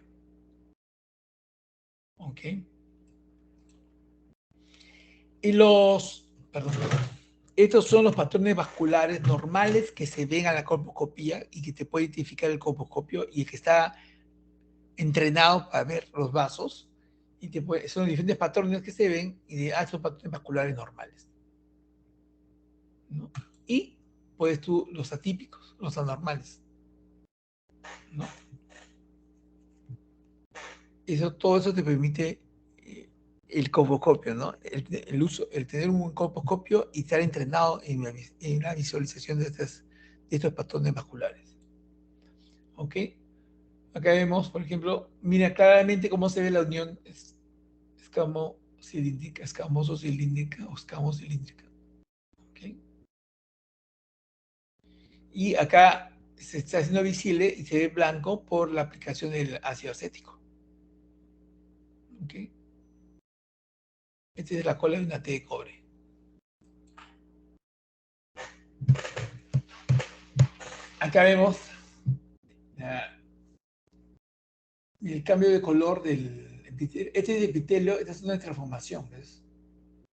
¿Ok? Y perdón, estos son los patrones vasculares normales que se ven a la colposcopía y que te puede identificar el colposcopio y que está entrenado para ver los vasos. Y son diferentes patrones que se ven y son patrones vasculares normales, ¿no? Y puedes tú los atípicos, los anormales, ¿no? Todo eso te permite el colposcopio, ¿no? El tener un buen colposcopio y estar entrenado en la visualización de estos patrones vasculares. ¿Ok? Acá vemos, por ejemplo, mira claramente cómo se ve la unión escamocilíndrica, escamosocilíndrica o escamocilíndrica. ¿Ok? Y acá se está haciendo visible y se ve blanco por la aplicación del ácido acético. ¿Ok? Esta es la cola de una T de cobre. Acá vemos el cambio de color del epitelio. Este es epitelio, esta es una transformación, ¿ves?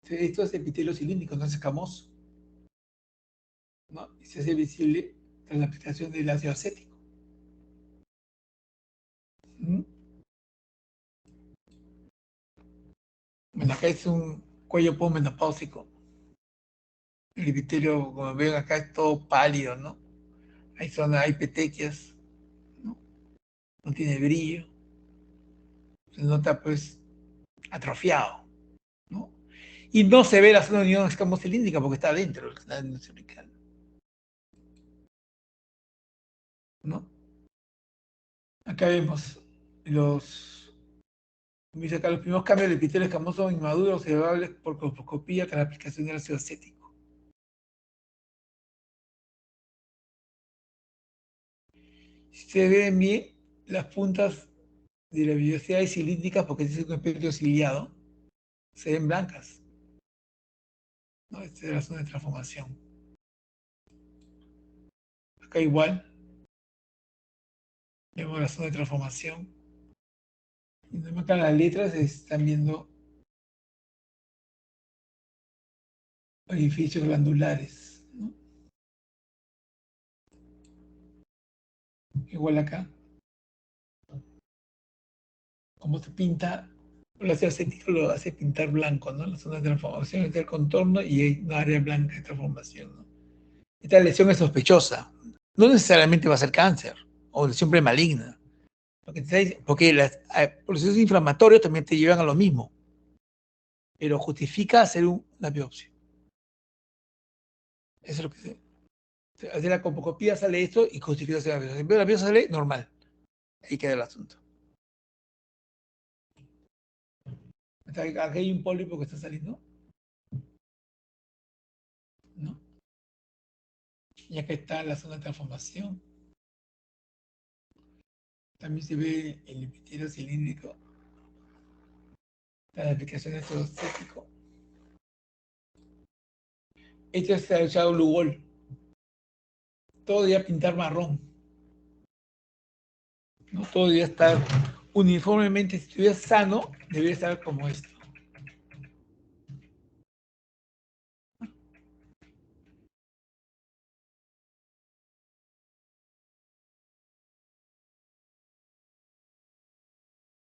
Esto es epitelio cilíndrico, no es escamoso, ¿no? Y se hace visible tras la aplicación del ácido acético. ¿Mm? Bueno, acá es un cuello posmenopáusico. El epitelio, como ven acá, es todo pálido, ¿no? Hay petequias, ¿no? No tiene brillo, se nota pues atrofiado, ¿no? Y no se ve la zona de unión escamocilíndrica porque está adentro, está en el cervical, ¿no? Acá vemos dice acá, los primeros cambios del epitelio escamoso inmaduro observables por colposcopía tras la aplicación del ácido acético. Si se ven bien, las puntas de la vellosidad cilíndricas, porque es un epitelio ciliado, se ven blancas, ¿no? Esta es la zona de transformación. Acá igual, vemos la zona de transformación. Y no acá las letras se están viendo orificios glandulares, ¿no? Igual acá, como se pinta, el ácido acético lo hace pintar blanco, ¿no? La zona de transformación es el contorno y hay una área blanca de transformación, ¿no? Esta lesión es sospechosa. No necesariamente va a ser cáncer o lesión premaligna. Porque los procesos inflamatorios también te llevan a lo mismo, pero justifica hacer una biopsia. Eso es lo que se hace la colposcopía, sale esto y justifica hacer la biopsia. Si la biopsia sale normal, ahí queda el asunto. Aquí hay un pólipo que está saliendo, ¿no? Y acá está la zona de transformación. También se ve el epitelio cilíndrico, la aplicación de estético. Este es el Shadow Lugol. Todo día pintar marrón, ¿no? Todo día estar uniformemente. Si estuviera sano, debería estar como esto.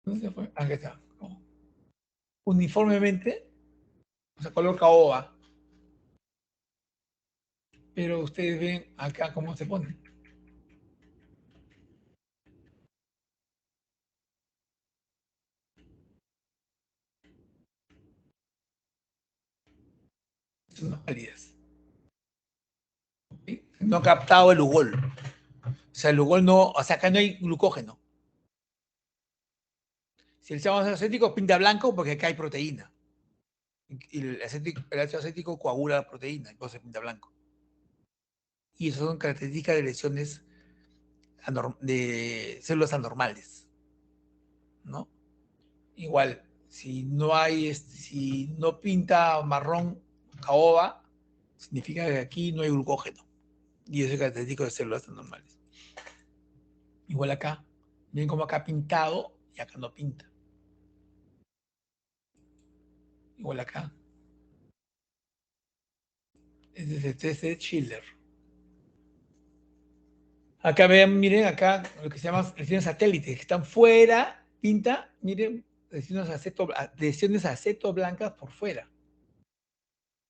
¿No se fue? Aquí está. Uniformemente, o sea, color caoba. Pero ustedes ven acá cómo se pone. Son unas pálidas. ¿Sí? No ha captado el Lugol. O sea, el Lugol no, o sea, acá no hay glucógeno. Si el ácido acético pinta blanco porque acá hay proteína. Y el ácido acético coagula la proteína, entonces pinta blanco. Y eso son características de lesiones de células anormales, ¿no? Igual, si no pinta marrón caoba, significa que aquí no hay glucógeno. Y eso es característico de células anormales. Igual acá, ven como acá pintado y acá no pinta. Igual acá. Es desde TC Schiller. Acá vean, miren, acá lo que se llama lesiones satélites, que están fuera, pinta, miren, lesiones aceto blancas por fuera,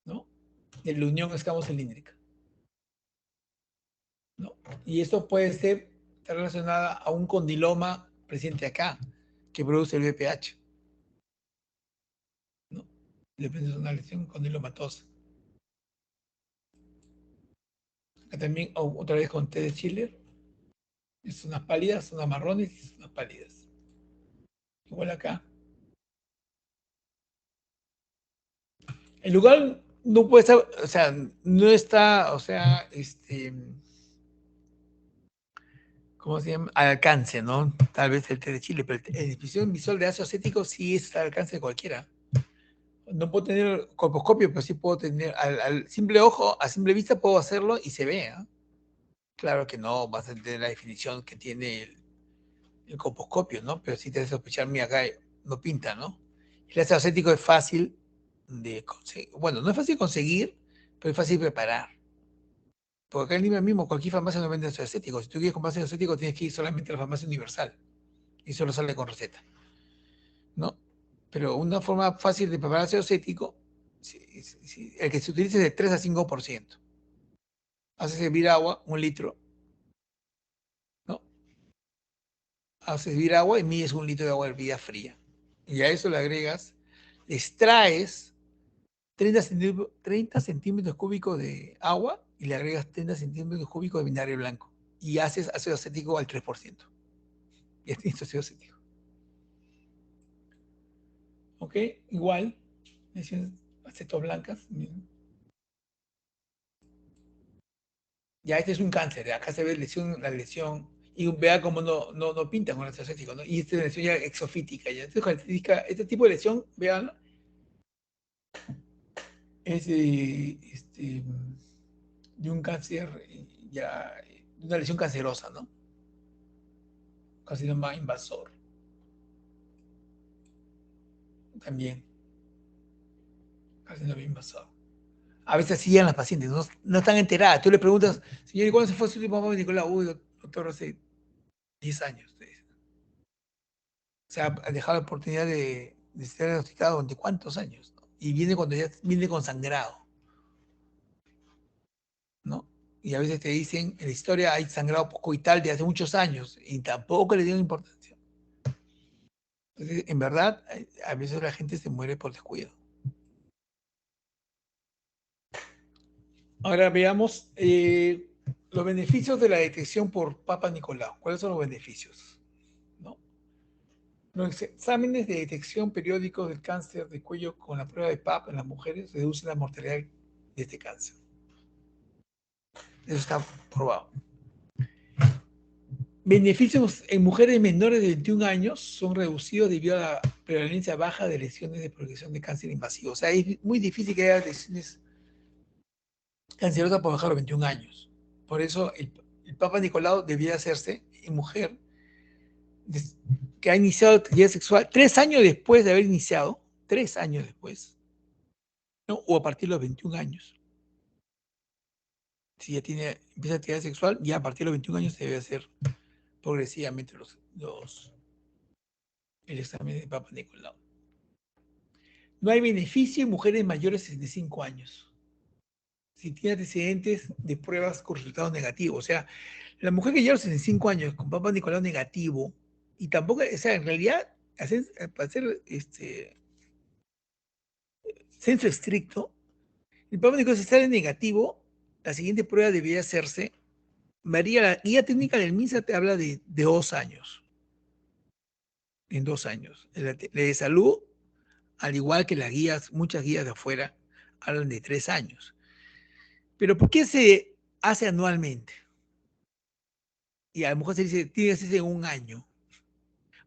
¿no? De la unión escamocilíndrica, ¿no? Y esto puede estar relacionada a un condiloma presente acá, que produce el VPH, ¿no? Depende de una lesión condilomatosa. Acá también, otra vez con T de Schiller, es unas pálidas, unas marrones y unas pálidas. Igual acá. El lugar no puede estar, o sea, no está, o sea, ¿cómo se llama? Al alcance, ¿no? Tal vez el té de Chile, pero la disposición visual de ácido acético sí es al alcance de cualquiera. No puedo tener colposcopio, pero sí puedo tener, al simple ojo, a simple vista puedo hacerlo y se ve, ¿eh? Claro que no vas a tener la definición que tiene el colposcopio, ¿no? Pero sí te hace sospechar, mira, acá no pinta, ¿no? El ácido acético es fácil de conseguir. Bueno, no es fácil de conseguir, pero es fácil de preparar. Porque acá en Lima mismo, cualquier farmacia no vende ácido acético. Si tú quieres comprar ácido acético, tienes que ir solamente a la farmacia universal. Y solo sale con receta, ¿no? Pero una forma fácil de preparar ácido acético, el que se utiliza es de 3 a 5%. Haces hervir agua, 1 litro, ¿no? Haces hervir agua y mides 1 litro de agua hervida fría. Y a eso le agregas, le extraes 30 centímetros cúbicos de agua y le agregas 30 centímetros cúbicos de vinagre blanco. Y haces ácido acético al 3%. Ya tienes ácido acético. ¿Ok? Igual, lesiones acetos blancas. Ya este es un cáncer. Acá se ve la lesión. Y vea cómo no pinta con el ácido acético, ¿no? Y esta es una lesión ya exofítica. ¿Ya? Este tipo de lesión, vean, es de un cáncer, ya, de una lesión cancerosa, ¿no? Carcinoma invasor. También, carcinoma invasor. A veces siguen las pacientes, no están enteradas. Tú le preguntas, señor, ¿y cuándo se fue su último papá Nicolás? Uy, doctor, hace 10 años. O sea, ha dejado la oportunidad de ser diagnosticado durante cuántos años, ¿no? Y viene cuando ya viene con sangrado, ¿no? Y a veces te dicen, en la historia hay sangrado postcoital de hace muchos años y tampoco le dieron importancia. Entonces, en verdad, a veces la gente se muere por descuido. Ahora veamos los beneficios de la detección por Papa Nicolau. ¿Cuáles son los beneficios? ¿No? Los exámenes de detección periódicos del cáncer de cuello con la prueba de PAP en las mujeres reducen la mortalidad de este cáncer. Eso está probado. Beneficios en mujeres menores de 21 años son reducidos debido a la prevalencia baja de lesiones de progresión de cáncer invasivo. O sea, es muy difícil que haya lesiones cancerosas por bajar los 21 años. Por eso el Papa Nicolau debía hacerse en mujer que ha iniciado actividad sexual 3 años después de haber iniciado, 3 años después, ¿no? O a partir de los 21 años. Si ya empieza actividad sexual, ya a partir de los 21 años se debe hacer progresivamente el examen de Papa Nicolau. No hay beneficio en mujeres mayores de 65 años. Si tiene antecedentes de pruebas con resultados negativos. O sea, la mujer que lleva los 65 años con Papa Nicolau negativo, y tampoco, o sea, en realidad, para hacer censo estricto, el Papa Nicolau si sale negativo, la siguiente prueba debería hacerse. María, la guía técnica del MINSA te habla de 2 años. En 2 años. La de salud, al igual que las guías, muchas guías de afuera, hablan de 3 años. Pero ¿por qué se hace anualmente? Y a lo mejor se dice, tiene que hacerse en un año.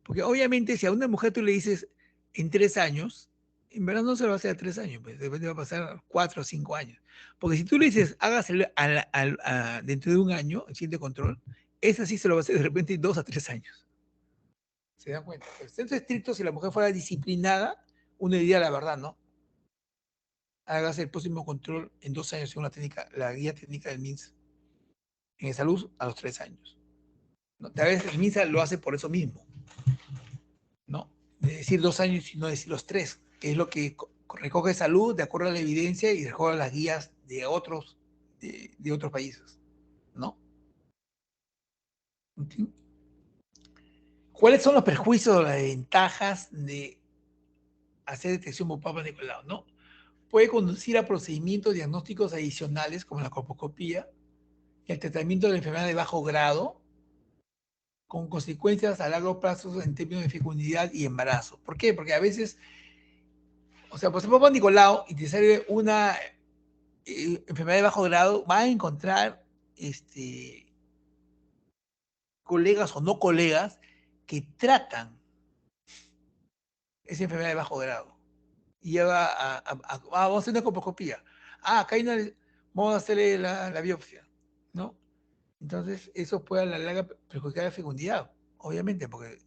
Porque obviamente si a una mujer tú le dices en 3 años, en verdad no se lo va a hacer a 3 años, pues de repente va a pasar 4 o 5 años. Porque si tú le dices, hágaselo dentro de un año, el siguiente control, esa sí se lo va a hacer de repente 2 a 3 años. ¿Se dan cuenta? El centro estricto, si la mujer fuera disciplinada, uno diría la verdad, ¿no? Hágase el próximo control en 2 años según la guía técnica del MINSA. En salud, a los 3 años. ¿No? Tal vez el MINSA lo hace por eso mismo, ¿no? De decir 2 años y no decir los 3, que es lo que recoge salud de acuerdo a la evidencia y de acuerdo a las guías de otros países, ¿no? ¿Sí? ¿Cuáles son los perjuicios o las ventajas de hacer detección por Papa Nicolau? ¿No? Puede conducir a procedimientos diagnósticos adicionales como la colposcopía y el tratamiento de la enfermedad de bajo grado, con consecuencias a largo plazo en términos de fecundidad y embarazo. ¿Por qué? Porque a veces, o sea, pues Papa Nicolau y te sale una enfermedad de bajo grado, va a encontrar colegas o no colegas que tratan esa enfermedad de bajo grado. Y lleva vamos a hacer una colposcopía. Acá hay vamos a hacerle la biopsia, ¿no? Entonces, eso puede a la larga perjudicar la fecundidad, obviamente, porque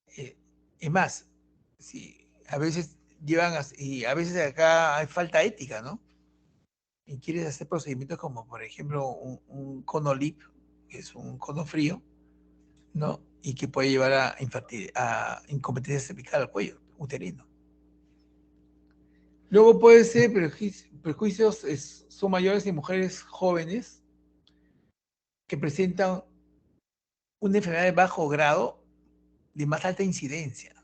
es más, si a veces y a veces acá hay falta ética, ¿no? Y quieres hacer procedimientos como, por ejemplo, un cono LIP, que es un cono frío, ¿no? Y que puede llevar a incompetencia cervical al cuello. uterino. Luego puede ser prejuicios son mayores en mujeres jóvenes que presentan una enfermedad de bajo grado de más alta incidencia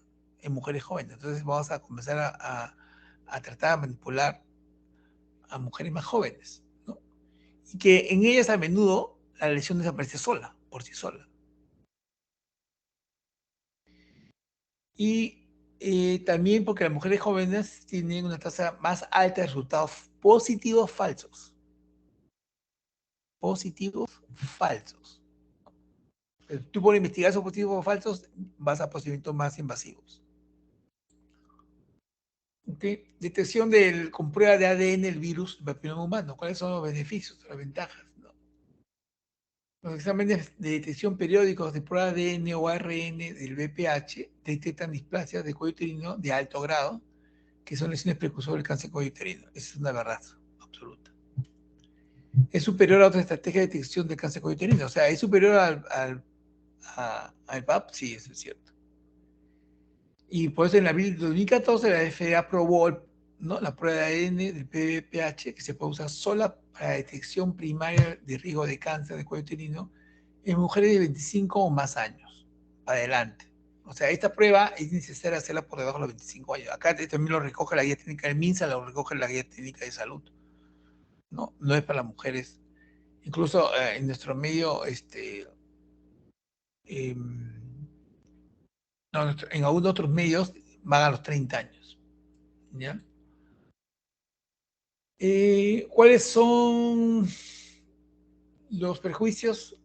en mujeres jóvenes. Entonces vamos a comenzar a tratar de manipular a mujeres más jóvenes, ¿no? Y que en ellas a menudo la lesión desaparece sola, por sí sola. Y también porque las mujeres jóvenes tienen una tasa más alta de resultados positivos falsos. Positivos falsos. Tú por investigar esos positivos o falsos vas a procedimientos más invasivos. ¿Okay? Detección con prueba de ADN del virus del papiloma humano. ¿Cuáles son los beneficios, las ventajas? ¿No? Los exámenes de detección periódicos de prueba de ADN o ARN del VPH detectan displasias de cuello uterino de alto grado, que son lesiones precursoras del cáncer de cuello uterino. Esa es una verdad absoluta. Es superior a otras estrategias de detección del cáncer de cuello uterino. O sea, es superior al PAP, sí, eso es cierto. Y por eso en abril de 2014 la FDA aprobó, ¿no?, la prueba de ADN del PBPH, que se puede usar sola para detección primaria de riesgo de cáncer de cuello uterino en mujeres de 25 o más años. Adelante. O sea, esta prueba es necesaria hacerla por debajo de los 25 años. Acá también lo recoge la guía técnica del MINSA, lo recoge la guía técnica de salud. No, no es para las mujeres. Incluso en nuestro medio, eh, no, en algunos otros medios van a los 30 años. ¿Ya? ¿Cuáles son los perjuicios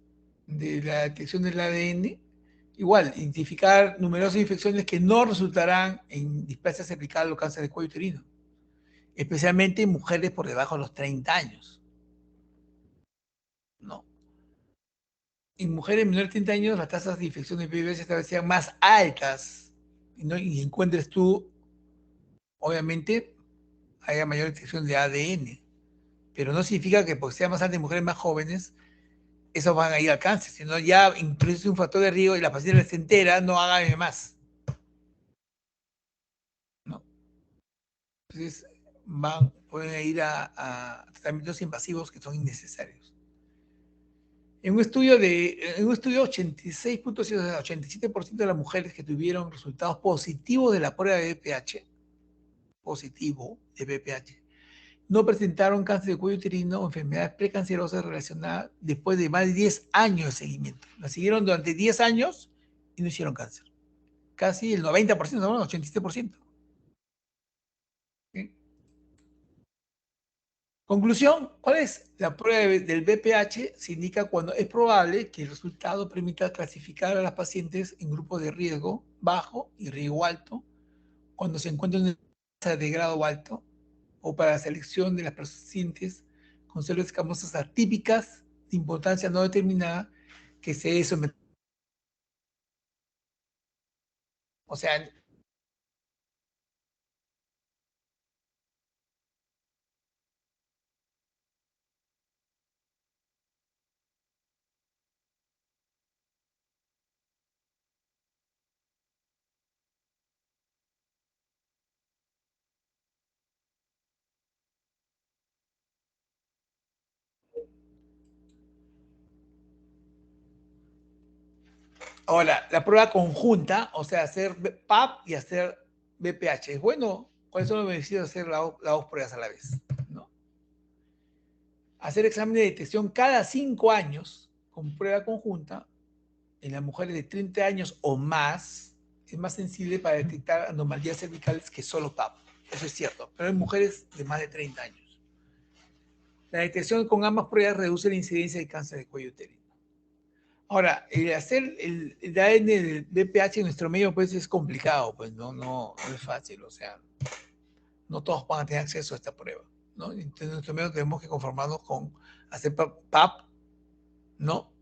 de la detección del ADN? Igual, identificar numerosas infecciones que no resultarán en displasia cervical o cáncer de cuello uterino, especialmente en mujeres por debajo de los 30 años. ¿No? En mujeres menores de 30 años las tasas de infección de VIH esta vez sean más altas, ¿no? Y encuentres tú, obviamente, haya mayor detección de ADN, pero no significa que porque sea más alta en mujeres más jóvenes, esos van a ir al cáncer, sino ya introduce un factor de riesgo y la paciente se entera, no haga más. ¿No? Entonces, pueden ir a tratamientos invasivos que son innecesarios. En un estudio 87% de las mujeres que tuvieron resultados positivos de la prueba de BPH, positivo de BPH, no presentaron cáncer de cuello uterino o enfermedades precancerosas relacionadas después de más de 10 años de seguimiento. La siguieron durante 10 años y no hicieron cáncer. Casi el 90%, no, 87%. ¿Sí? Conclusión, ¿cuál es? La prueba del BPH se indica cuando es probable que el resultado permita clasificar a las pacientes en grupos de riesgo bajo y riesgo alto, cuando se encuentran en tasa de grado alto, o para la selección de las pacientes con células escamosas atípicas de importancia no determinada que se someten. O sea, ahora, la prueba conjunta, o sea, hacer PAP y hacer BPH, ¿es bueno? ¿Cuáles son los beneficios de hacer las dos pruebas a la vez? ¿No? Hacer examen de detección cada 5 años con prueba conjunta en las mujeres de 30 años o más es más sensible para detectar anomalías cervicales que solo PAP. Eso es cierto, pero en mujeres de más de 30 años. La detección con ambas pruebas reduce la incidencia de cáncer de cuello uterino. Ahora, hacer el ADN del BPH en nuestro medio pues es complicado, pues no es fácil, o sea, no todos van a tener acceso a esta prueba, ¿no? Entonces en nuestro medio tenemos que conformarnos con hacer PAP, ¿no?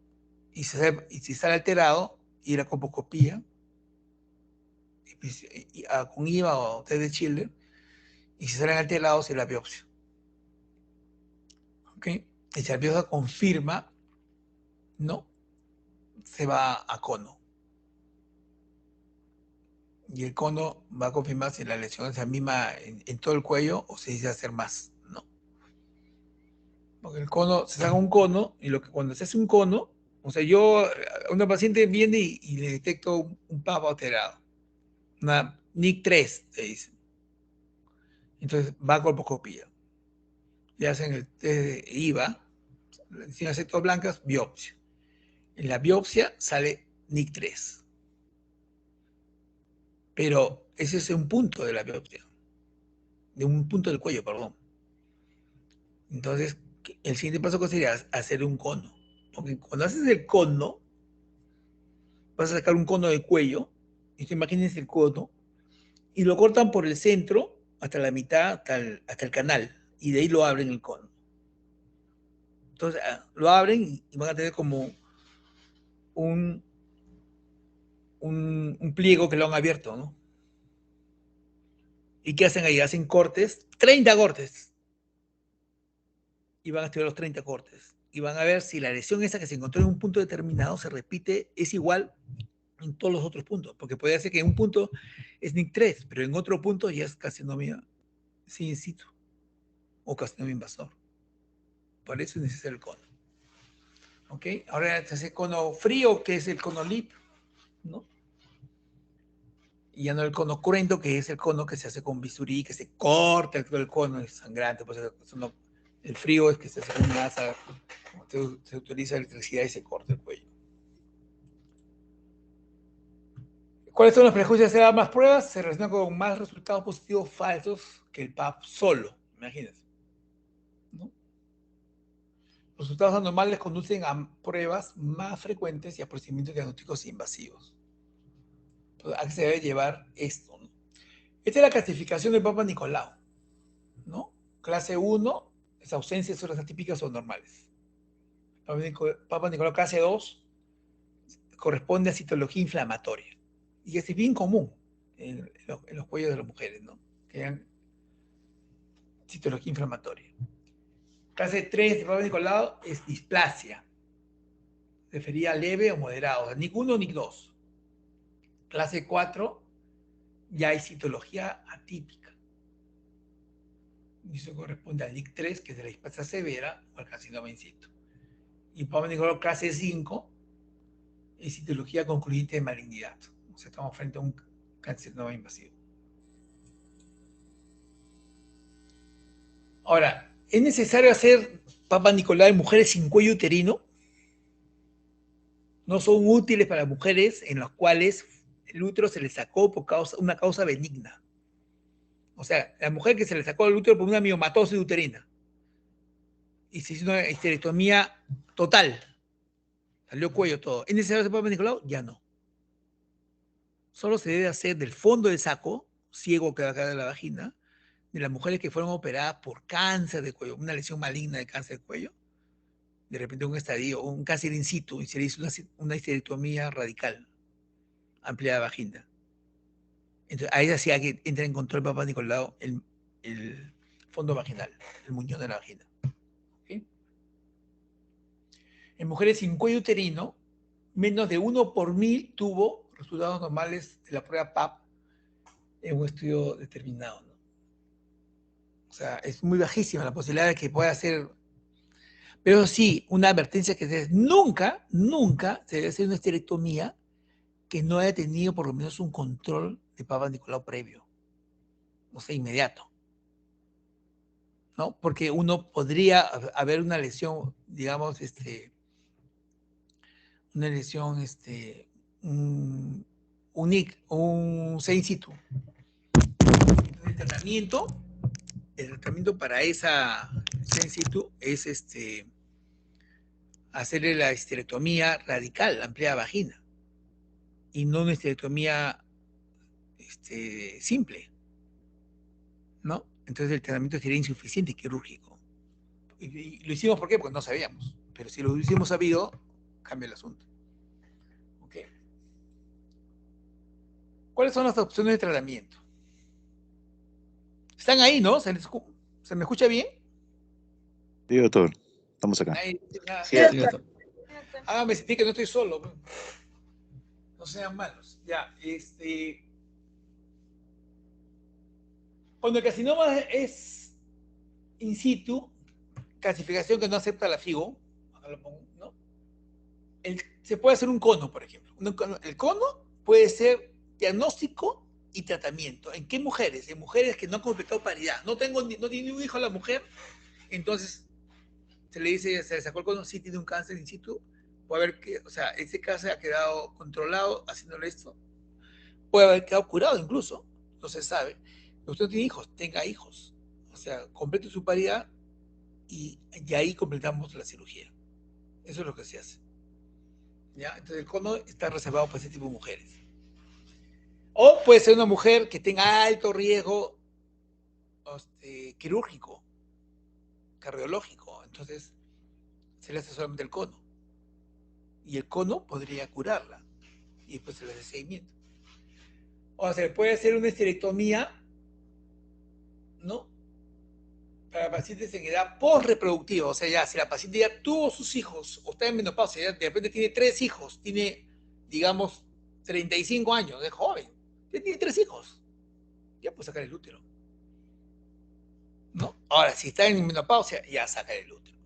Y si sale alterado, ir a colposcopía, con IVA o test de Chile, y si salen alterados, ir a la biopsia. ¿Ok? Y si la biopsia confirma, no, se va a cono. y el cono va a confirmar si la lesión es la misma en todo el cuello o si se hacer más, ¿no? Porque el cono, se saca un cono y cuando se hace un cono, o sea, una paciente viene y le detecto un PAP alterado, una NIC3, te dicen. Entonces va a colposcopía. Le hacen el test de IVA, sin hacer todas blancas, biopsia. En la biopsia sale NIC3. Pero ese es un punto de la biopsia, de un punto del cuello, perdón. Entonces, el siguiente paso sería hacer un cono. Porque cuando haces el cono, vas a sacar un cono del cuello, y te imagines el cono, y lo cortan por el centro hasta la mitad, hasta el canal, y de ahí lo abren el cono. Entonces, lo abren y van a tener como un, un pliego que lo han abierto, ¿no? ¿Y qué hacen ahí? Hacen cortes, 30 cortes, y van a estudiar los 30 cortes. Y van a ver si la lesión esa que se encontró en un punto determinado se repite, es igual en todos los otros puntos. Porque puede ser que en un punto es NIC3, pero en otro punto ya es carcinoma in situ o carcinoma invasor. Por eso es necesario el cono. ¿Ok? Ahora se hace cono frío, que es el cono LIP, ¿no? Y ya no el cono cruento, que es el cono que se hace con bisturí, que se corta el cono, es sangrante. Pues el frío es que se hace con masa, se utiliza electricidad y se corta el cuello. ¿Cuáles son los prejuicios de hacer más pruebas? Se relacionan con más resultados positivos falsos que el PAP solo, imagínense, ¿no? Los resultados anormales conducen a pruebas más frecuentes y a procedimientos diagnósticos invasivos. Entonces, ¿a qué se debe llevar esto? ¿No? Esta es la clasificación del Papa Nicolau, ¿no? Clase 1 es ausencias horas atípicas o normales. Papa Nicolau clase 2 corresponde a citología inflamatoria. Y es bien común en los cuellos de las mujeres, ¿no? Que hayan citología inflamatoria. Clase 3 de Papa Nicolau es displasia. Refería leve o moderado, o sea, ni 1 ni 2. Clase 4 ya hay citología atípica. Y eso corresponde al NIC3, que es de la displasia severa, o al carcinoma in situ. Y Papa Nicolau clase 5 es citología concluyente de malignidad. O sea, estamos frente a un carcinoma invasivo. Ahora, ¿es necesario hacer Papa Nicolau en mujeres sin cuello uterino? No son útiles para mujeres en las cuales el útero se le sacó por una causa benigna. O sea, la mujer que se le sacó el útero por una miomatosis uterina y se hizo una histerectomía total, salió cuello todo. ¿Es necesario hacer Papa Nicolau? Ya no. Solo se debe hacer del fondo del saco, ciego que va a quedar de la vagina, de las mujeres que fueron operadas por cáncer de cuello, una lesión maligna de cáncer de cuello, de repente un estadio, un cáncer in situ, y se le hizo una histerectomía radical, ampliada de vagina. Entonces, ahí hacía que entra en control Papa Nicolau el fondo vaginal, el muñón de la vagina. ¿Okay? En mujeres sin cuello uterino, menos de 1 por 1000 tuvo resultados normales de la prueba PAP en un estudio determinado, ¿no? O sea, es muy bajísima la posibilidad de que pueda ser. Pero sí, una advertencia que es nunca, nunca se debe hacer una esterectomía que no haya tenido por lo menos un control de Papa Nicolau previo, o sea, inmediato, ¿no? Porque uno podría haber una lesión, digamos, una lesión, un C in situ. El tratamiento para esa C in situ es hacerle la histerectomía radical, la ampliada vagina, y no una histerectomía simple, ¿no? Entonces el tratamiento sería insuficiente quirúrgico. Y lo hicimos ¿por qué? Porque no sabíamos. Pero si lo hubiésemos sabido, cambia el asunto. ¿Ok? ¿Cuáles son las opciones de tratamiento? Están ahí, ¿no? ¿Se me escucha bien? Sí, doctor. Estamos acá. Sí, doctor. Hágame sentir que no estoy solo. No sean malos. Ya, Cuando el carcinoma es in situ, clasificación que no acepta la FIGO, acá lo pongo, ¿no? Se puede hacer un cono, por ejemplo. El cono puede ser diagnóstico y tratamiento. ¿En qué mujeres? En mujeres que no han completado paridad. No tiene un hijo la mujer, entonces se le dice, se le sacó el cono, sí tiene un cáncer in situ, puede haber que, o sea, ese cáncer ha quedado controlado haciéndole esto, puede haber quedado curado incluso, no se sabe. Pero usted no tiene hijos, tenga hijos. O sea, complete su paridad y ahí completamos la cirugía. Eso es lo que se hace. ¿Ya? Entonces el cono está reservado para ese tipo de mujeres. O puede ser una mujer que tenga alto riesgo quirúrgico, cardiológico. Entonces se le hace solamente el cono. Y el cono podría curarla. Y después se le hace seguimiento. O se le puede hacer una esterectomía, ¿no? Para pacientes en edad post-reproductiva. O sea, ya, si la paciente ya tuvo sus hijos, o está en menopausia, ya de repente tiene 3 hijos, tiene, digamos, 35 años, es joven, ya tiene 3 hijos, ya puede sacar el útero, ¿no? Ahora, si está en menopausia, ya saca el útero.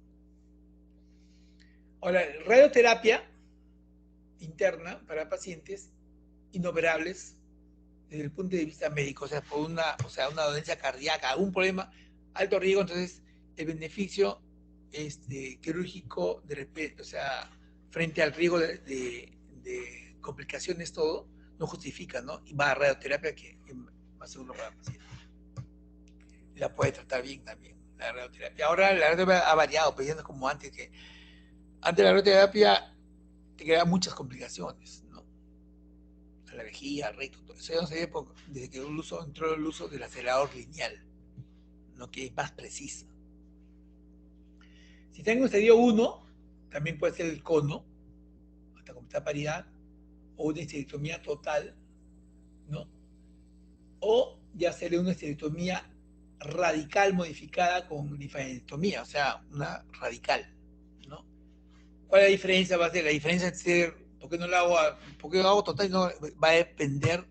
Ahora, radioterapia interna para pacientes inoperables desde el punto de vista médico, o sea, por una dolencia cardíaca, algún problema, alto riesgo, entonces el beneficio quirúrgico, de repente, o sea, frente al riesgo de complicaciones, todo, no justifica, ¿no? Y va a radioterapia que es más seguro para el paciente. La puede tratar bien también, la radioterapia. Ahora la radioterapia ha variado, pero ya no es como antes, que antes la radioterapia te creaba muchas complicaciones, ¿no? La vejiga, el recto, todo eso ya no se ve desde que entró el uso del acelerador lineal, ¿no? Que es más precisa. Si tengo un estadio 1, también puede ser el cono, hasta completar paridad, o una histerectomía total, ¿no? O ya sería una histerectomía radical modificada con linfadenectomía, o sea, una radical, ¿no? ¿Cuál es la diferencia? Va a ser la diferencia de ser, ¿por qué no lo hago total? No, va a depender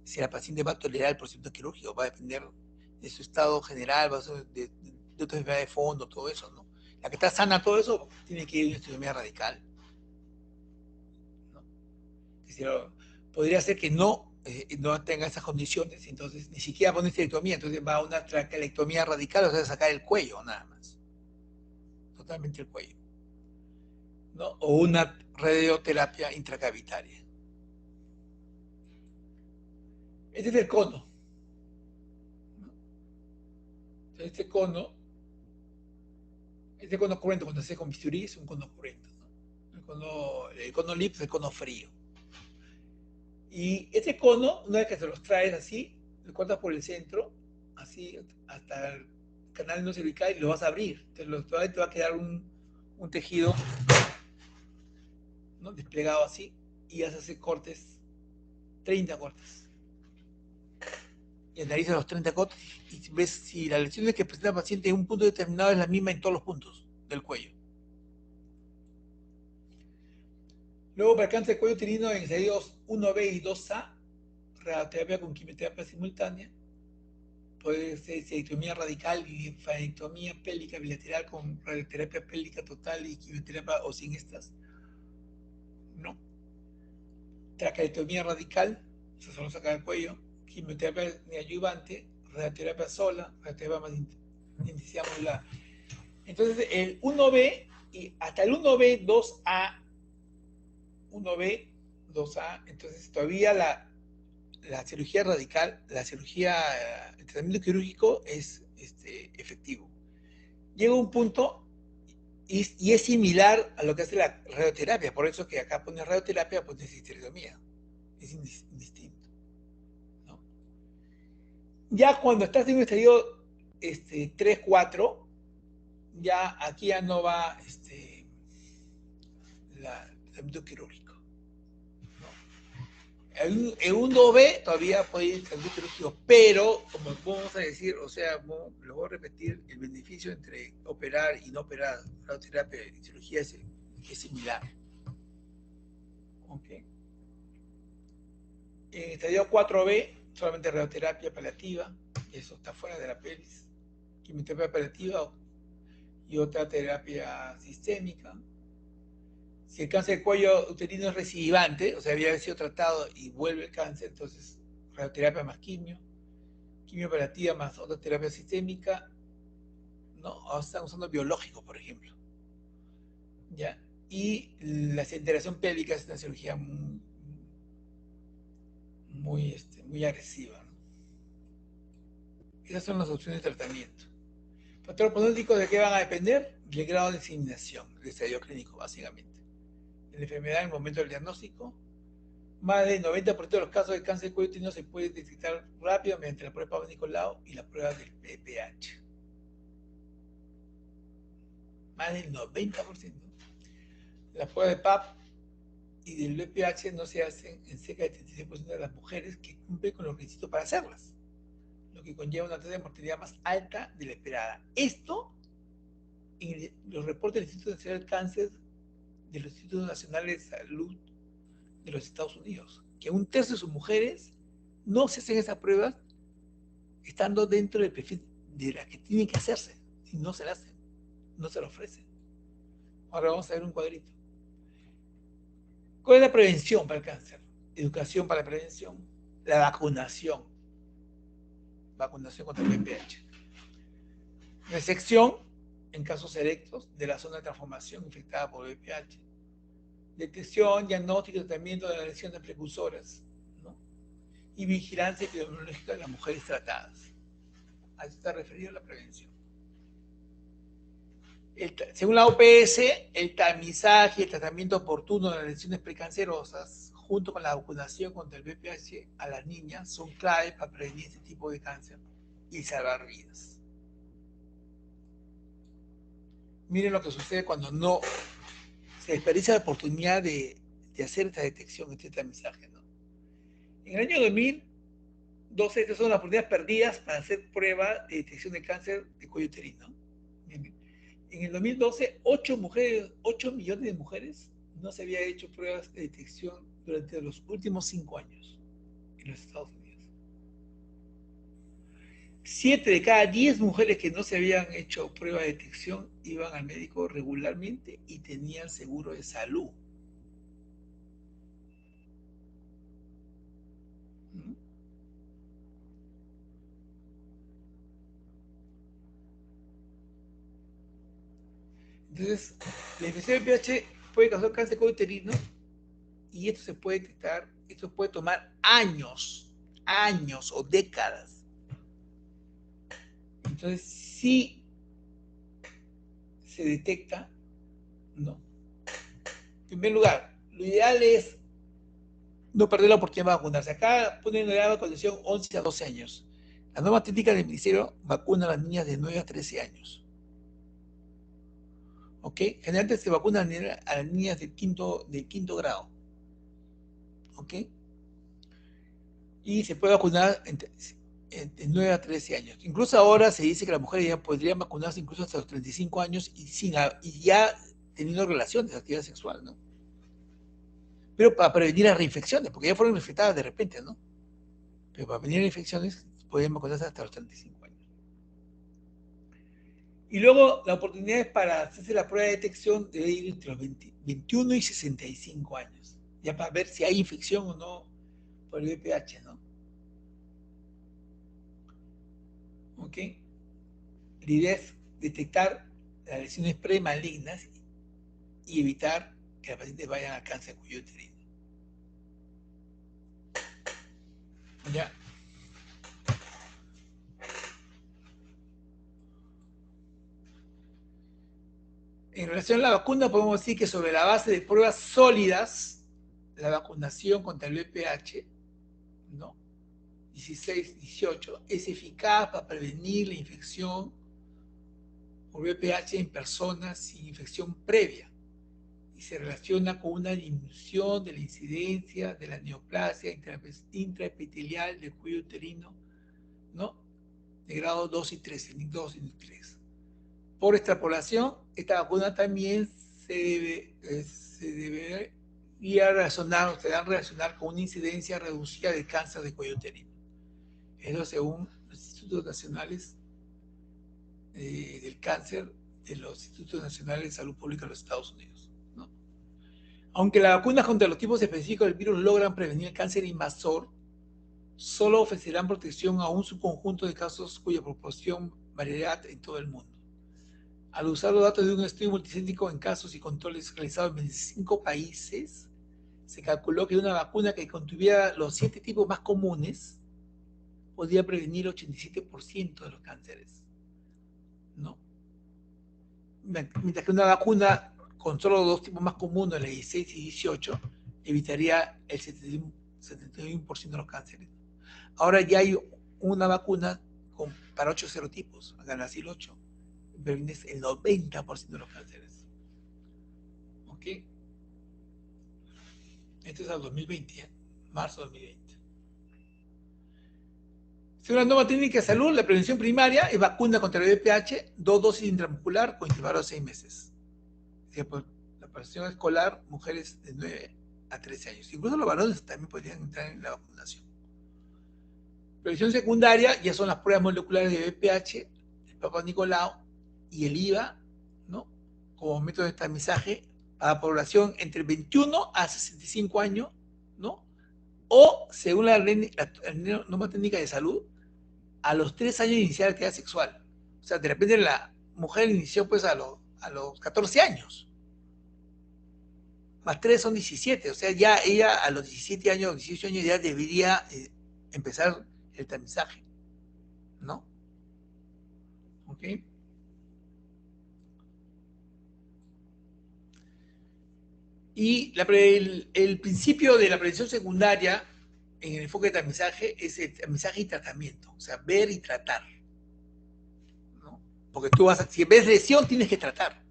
si la paciente va a tolerar el procedimiento quirúrgico, va a depender de su estado general, va a ser de otra enfermedad de fondo, todo eso, ¿no? La que está sana, todo eso, tiene que ir a una histerectomía radical, ¿no? Podría ser que no tenga esas condiciones, entonces ni siquiera pone histerectomía, entonces va a una traquelectomía radical, o sea, sacar el cuello nada más, totalmente el cuello, ¿no? O una radioterapia intracavitaria. Este es el cono, ¿no? Este cono cruento, cuando se hace con bisturí, es un cono cruento, ¿no? El cono lips es el cono frío. Y este cono, una vez que se los traes así, lo cortas por el centro, así hasta el canal no cervical, y lo vas a abrir. Entonces te va a quedar un tejido, ¿no? Desplegado así, y vas a hacer cortes, 30 cortes. Y analizas los 30 cortes y ves si la lesión que presenta el paciente en un punto determinado es la misma en todos los puntos del cuello. Luego, para el cáncer de cuello uterino en estadios 1B y 2A, radioterapia con quimioterapia simultánea, puede ser histerectomía radical y linfadenectomía pélvica bilateral con radioterapia pélvica total y quimioterapia o sin estas. No. Traqueotomía radical, eso solo saca el cuello, quimioterapia neoadyuvante, radioterapia sola, radioterapia más intensidad modular. Entonces, el 1B y hasta el 1B, 2A, 1B, 2A, entonces todavía la cirugía radical, el tratamiento quirúrgico es efectivo. Llega un punto y es similar a lo que hace la radioterapia, por eso que acá pone radioterapia, pues es histerectomía, es indistinto, ¿no? Ya cuando estás en un estadio 3, 4, ya aquí ya no va el tratamiento quirúrgico. En un 2B todavía puede ir tratamiento quirúrgico, pero, como vamos a decir, o sea, lo voy a repetir, el beneficio entre operar y no operar, radioterapia y cirugía es similar. Okay. En estadio 4B, solamente radioterapia paliativa, eso está fuera de la pelvis. Quimioterapia operativa y otra terapia sistémica. Si el cáncer de cuello uterino es recidivante, o sea, había sido tratado y vuelve el cáncer, entonces radioterapia más quimio operativa más otra terapia sistémica, ¿no? Ahora están usando biológicos, por ejemplo. ¿Ya? Y la integración pélvica es una cirugía muy agresiva, ¿no? Esas son las opciones de tratamiento. Factores pronósticos, ¿de qué van a depender? Del grado de diseminación, del estadio clínico, básicamente. En la enfermedad, en el momento del diagnóstico, más del 90% de los casos de cáncer de cuello uterino se puede detectar rápido mediante la prueba de Papa Nicolau y la prueba del PPH. Más del 90%. La prueba de PAP y del VPH no se hacen en cerca del 36% de las mujeres que cumplen con los requisitos para hacerlas, lo que conlleva una tasa de mortalidad más alta de la esperada. Esto en los reportes del Instituto Nacional del Cáncer de los Institutos Nacionales de Salud de los Estados Unidos, que un tercio de sus mujeres no se hacen esas pruebas estando dentro del perfil de las que tienen que hacerse, si no se la hacen, no se la ofrecen. Ahora vamos a ver un cuadrito. ¿Cuál es la prevención para el cáncer? Educación para la prevención, la vacunación contra el VPH. Resección en casos selectos de la zona de transformación infectada por VPH. Detección, diagnóstico y tratamiento de las lesiones precursoras, ¿no? Y vigilancia epidemiológica de las mujeres tratadas. A eso está referido la prevención. Según la OPS, el tamizaje y el tratamiento oportuno de las lesiones precancerosas, junto con la vacunación contra el VPH a las niñas, son claves para prevenir este tipo de cáncer y salvar vidas. Miren lo que sucede cuando no se desperdicia la oportunidad de hacer esta detección, este tamizaje, ¿no? En el año 2012, estas son las oportunidades perdidas para hacer prueba de detección de cáncer de cuello uterino. En el 2012, 8 millones de mujeres no se había hecho pruebas de detección durante los últimos 5 años en los Estados Unidos. 7 de cada 10 mujeres que no se habían hecho prueba de detección iban al médico regularmente y tenían seguro de salud. Entonces, la infección de VPH puede causar cáncer de cuello uterino y esto se puede detectar, esto puede tomar años o décadas. Entonces, si se detecta, no. En primer lugar, lo ideal es no perder la oportunidad de vacunarse. Acá ponen la edad de vacunación 11 a 12 años. La norma técnica del ministerio vacuna a las niñas de 9 a 13 años. ¿Ok? Generalmente se vacunan a las niñas del quinto grado. ¿Ok? Y se puede vacunar entre 9 a 13 años. Incluso ahora se dice que las mujeres ya podrían vacunarse incluso hasta los 35 años y ya teniendo relaciones de actividad sexual, ¿no? Pero para prevenir las reinfecciones, porque ya fueron infectadas de repente, ¿no? Pero para prevenir las infecciones pueden vacunarse hasta los 35 años. Y luego la oportunidad es para hacerse la prueba de detección debe ir entre los 21 y 65 años, ya para ver si hay infección o no por el VPH, ¿no? ¿Ok? La idea es detectar las lesiones premalignas y evitar que las pacientes vayan a cáncer de cuello uterino. ¿Ya? En relación a la vacuna, podemos decir que sobre la base de pruebas sólidas, la vacunación contra el VPH, ¿no? 16-18, es eficaz para prevenir la infección por VPH en personas sin infección previa y se relaciona con una disminución de la incidencia de la neoplasia intraepitelial del cuello uterino, ¿no? De grado 2 y 3, el NIC 2 y el NIC 3. Por extrapolación, esta vacuna también se debería relacionar con una incidencia reducida de cáncer de cuello uterino. Eso según los institutos nacionales del cáncer de los Institutos Nacionales de Salud Pública de los Estados Unidos, ¿no? Aunque las vacunas contra los tipos específicos del virus logran prevenir el cáncer invasor, solo ofrecerán protección a un subconjunto de casos cuya proporción variará en todo el mundo. Al usar los datos de un estudio multicéntrico en casos y controles realizados en 25 países, se calculó que una vacuna que contuviera los 7 tipos más comunes podía prevenir 87% de los cánceres, ¿no? Mientras que una vacuna con solo los 2 tipos más comunes, la 16 y 18, evitaría el 71% de los cánceres. Ahora ya hay una vacuna para 8 serotipos, Gardasil 8, previene el 90% de los cánceres. ¿Ok? Esto es al 2020, marzo de 2020. Según la norma técnica de salud, la prevención primaria es vacuna contra el VPH, 2 dosis intramuscular con intervalo de 6 meses. La población escolar, mujeres de 9 a 13 años. Incluso los varones también podrían entrar en la vacunación. Prevención secundaria ya son las pruebas moleculares de VPH, el Papa Nicolau y el IVA, ¿no? Como método de tamizaje para población entre 21 a 65 años, ¿no? O, según la norma técnica de salud, a los 3 años de iniciar la actividad sexual. O sea, de repente la mujer inició pues a los 14 años. Más 3 son 17. O sea, ya ella a los 17 años, 18 años ya debería empezar el tamizaje, ¿no? ¿Ok? Y el principio de la prevención secundaria en el enfoque de tamizaje es el tamizaje y tratamiento, o sea, ver y tratar, ¿no? Porque tú si ves lesión, tienes que tratar.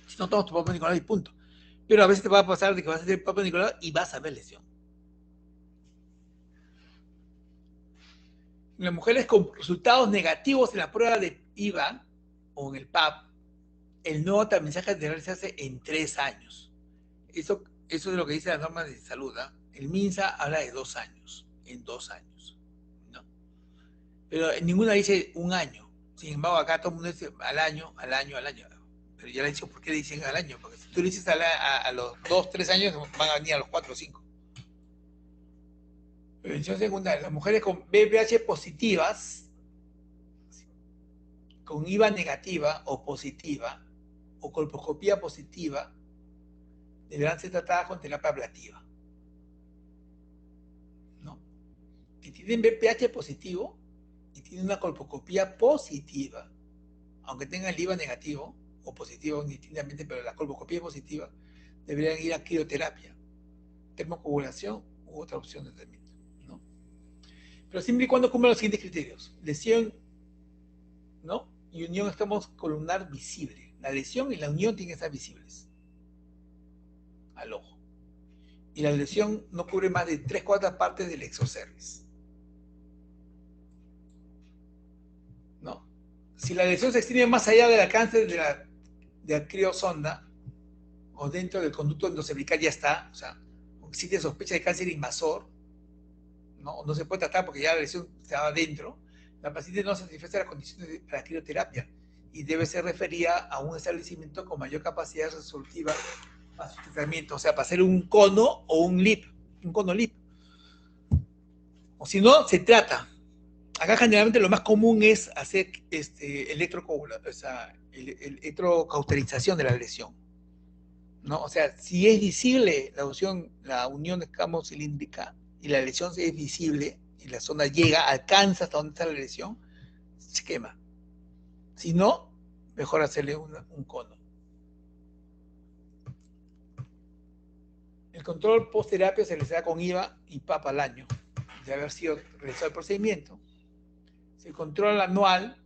Si no, tomas tu Papa Nicolau y punto. Pero a veces te va a pasar de que vas a hacer Papa Nicolau y vas a ver lesión. En las mujeres con resultados negativos en la prueba de IVA o en el PAP, el nuevo tamizaje debe realizarse en 3 años. Eso es lo que dice la norma de salud, ¿eh? El MINSA habla de 2 años, en 2 años, ¿no? Pero en ninguna dice 1 año. Sin embargo, acá todo el mundo dice al año. Pero ya le he dicho, ¿por qué le dicen al año? Porque si tú le dices a los 2, 3 años, van a venir a los 4 o 5. Prevención secundaria. Las mujeres con VPH positivas, con IVA negativa o positiva, o colposcopía positiva, deberán ser tratadas con terapia ablativa, ¿no? Que tienen VPH positivo y tienen una colposcopía positiva, aunque tengan el IVA negativo o positivo indistintamente, pero la colposcopía positiva, deberían ir a crioterapia, termocoagulación u otra opción de tratamiento, ¿no? Pero siempre y cuando cumplan los siguientes criterios: lesión, ¿no? Y unión columnar visible. La lesión y la unión tienen que estar visibles al ojo. Y la lesión no cubre más de 3/4 partes del exocervix, ¿no? Si la lesión se extiende más allá del alcance de la criosonda o dentro del conducto endocervical, ya está. O sea, existe sospecha de cáncer invasor, ¿no? No se puede tratar porque ya la lesión estaba dentro. La paciente no satisface las condiciones para la crioterapia y debe ser referida a un establecimiento con mayor capacidad resolutiva para su tratamiento, o sea, para hacer un cono o un LIP, un cono LIP. O si no, se trata. Acá generalmente lo más común es hacer electrocauterización de la lesión, ¿no? O sea, si es visible la unión de escamo cilíndrica y la lesión es visible y la zona alcanza hasta donde está la lesión, se quema. Si no, mejor hacerle un cono. El control post-terapia se realiza con IVA y PAP al año, de haber sido realizado el procedimiento. Si el control anual,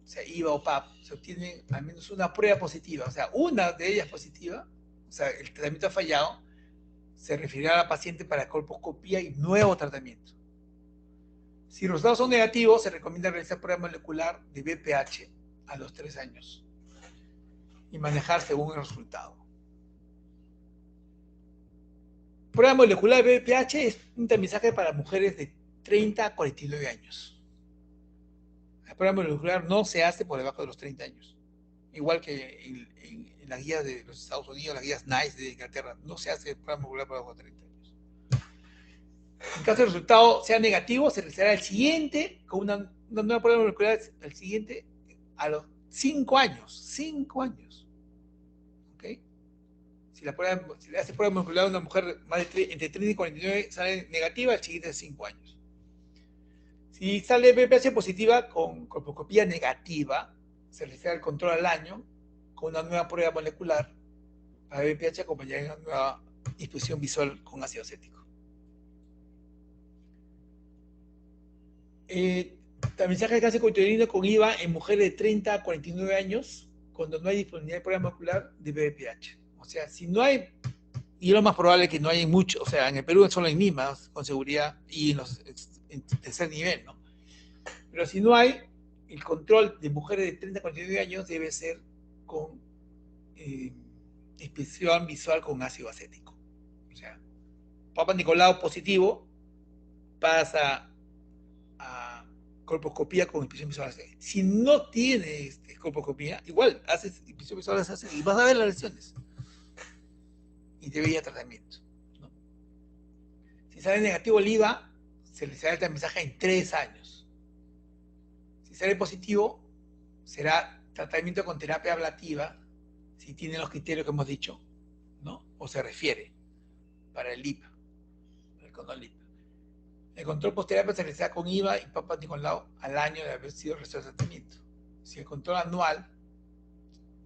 o sea, IVA o PAP, se obtiene al menos una prueba positiva, o sea, una de ellas positiva, o sea, el tratamiento ha fallado, se referirá a la paciente para colposcopía y nuevo tratamiento. Si los resultados son negativos, se recomienda realizar prueba molecular de VPH a los 3 años y manejar según el resultado. Prueba molecular de VPH es un tamizaje para mujeres de 30 a 49 años. prueba molecular no se hace por debajo de los 30 años. Igual que en las guías de los Estados Unidos, las guías NICE de Inglaterra, no se hace prueba molecular por debajo de 30 años. En caso de resultado sea negativo, se realizará el siguiente, con una nueva prueba molecular, el siguiente a los 5 años. 5 años. ¿Ok? Si le hace prueba molecular a una mujer entre 30 y 49, sale negativa, el siguiente es 5 años. Si sale VPH positiva con colposcopía negativa, se realizará el control al año con una nueva prueba molecular para VPH acompañada de una nueva inspección visual con ácido acético. Tamizaje de cáncer couterino con IVA en mujeres de 30 a 49 años cuando no hay disponibilidad de prueba molecular de VPH. O sea, si no hay, y lo más probable es que no hay mucho, o sea, en el Perú son las mismas con seguridad y en tercer nivel, ¿no? Pero si no hay, el control de mujeres de 30 a 49 años debe ser con inspección visual con ácido acético. O sea, Papa Nicolau positivo pasa a colposcopía con inspección visual acética. Si no tiene colposcopía, igual haces inspección visual acética y vas a ver las lesiones. Y te veía tratamiento, ¿no? Si sale negativo el IVA, se le será el tamizaje en 3 años. Si sale positivo, será tratamiento con terapia ablativa, si tiene los criterios que hemos dicho, ¿no? O se refiere para el LIP, el condón-LIP. El control posterapia se realiza con IVA y Papa Nicolau al año de haber sido resuelto el tratamiento. Si el control anual,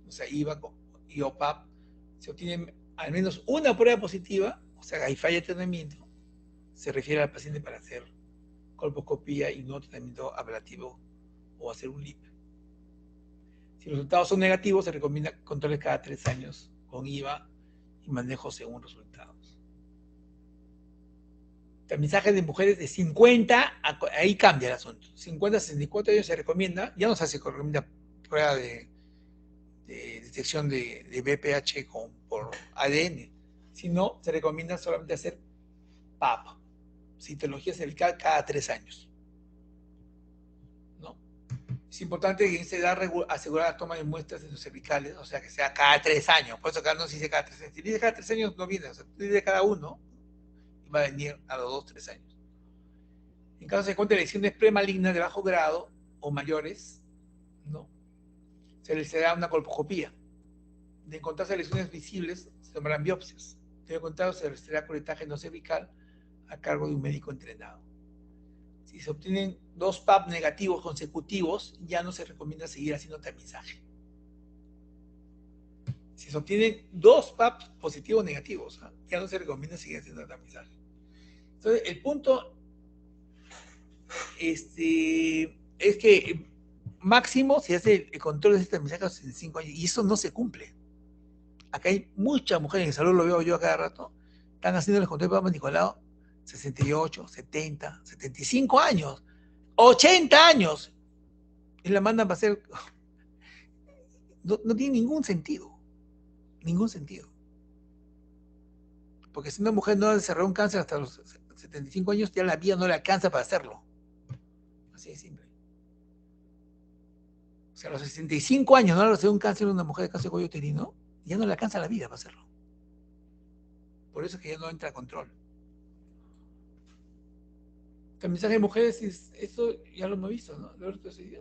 o sea, IVA y OPAP, se obtiene al menos una prueba positiva, o sea, hay falla de tratamiento, se refiere al paciente para hacer colposcopía y no tratamiento ablativo o hacer un LIP. Si los resultados son negativos, se recomienda controles cada 3 años con IVA y manejo según resultados. Tamizaje de mujeres de 50, ahí cambia el asunto. 50 a 64 años se recomienda, ya no se recomienda prueba de detección de VPH por ADN, sino se recomienda solamente hacer PAP, citología cervical cada 3 años. ¿No? Es importante que se da asegurar la toma de muestras cervicales, o sea, que sea cada 3 años. Por eso acá no se dice cada 3 años. Si dice cada 3 años, no viene. O sea, dice cada 1, y va a venir a los 2, 3 años. En caso se encuentre lesiones premalignas de bajo grado o mayores, ¿no? Se les dará una colposcopía. De encontrarse lesiones visibles, se tomarán biopsias. De encontrarse, se les dará coletaje no cervical a cargo de un médico entrenado. Si se obtienen 2 PAP negativos consecutivos, ya no se recomienda seguir haciendo tamizaje. Si se obtienen 2 PAP positivos negativos, ya no se recomienda seguir haciendo tamizaje. Entonces, el punto es que máximo se hace el control de este tamizaje en 5 años, y eso no se cumple. Acá hay muchas mujeres en salud, lo veo yo a cada rato, están haciendo el control de Papa Nicolau 68, 70, 75 años, 80 años, y la mandan para hacer. No tiene ningún sentido. Ningún sentido. Porque si una mujer no ha desarrollado un cáncer hasta los 75 años, ya la vida no le alcanza para hacerlo. Así de simple. O sea, a los 65 años no ha desarrollado un cáncer en una mujer de cáncer de cuello uterino, ya no le alcanza la vida para hacerlo. Por eso es que ya no entra a control. El mensaje de mujeres, esto ya lo hemos visto, ¿no?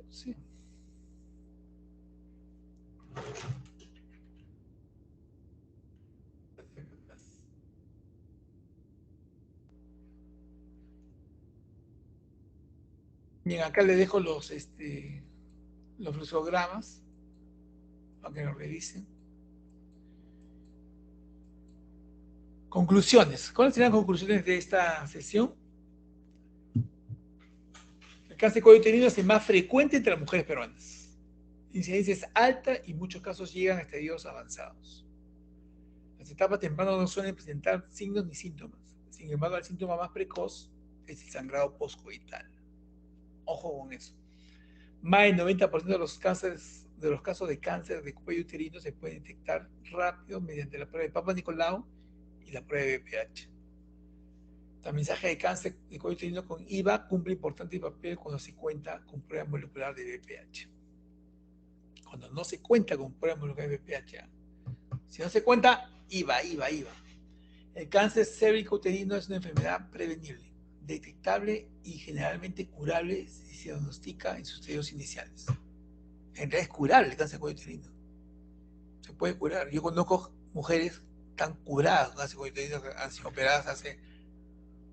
Sí. Bien, acá le dejo los fluxogramas para que lo revisen. Conclusiones. ¿Cuáles serán las conclusiones de esta sesión? El cáncer de cuello uterino es el más frecuente entre las mujeres peruanas. La incidencia es alta y en muchos casos llegan a estadios avanzados. Las etapas tempranas no suelen presentar signos ni síntomas. Sin embargo, el síntoma más precoz es el sangrado postcoital. Ojo con eso. Más del 90% de los casos de cáncer de cuello uterino se pueden detectar rápido mediante la prueba de Papa Nicolau y la prueba de VPH. Tamizaje de cáncer de cuello uterino con IVA cumple importante papel cuando se cuenta con prueba molecular de BPH. Cuando no se cuenta con prueba molecular de BPH, si no se cuenta, IVA. El cáncer cérvico-uterino es una enfermedad prevenible, detectable y generalmente curable si se diagnostica en sus estadios iniciales. En realidad es curable el cáncer cuello-uterino. Se puede curar. Yo conozco mujeres que están curadas con cáncer cuello-uterino, que han sido operadas hace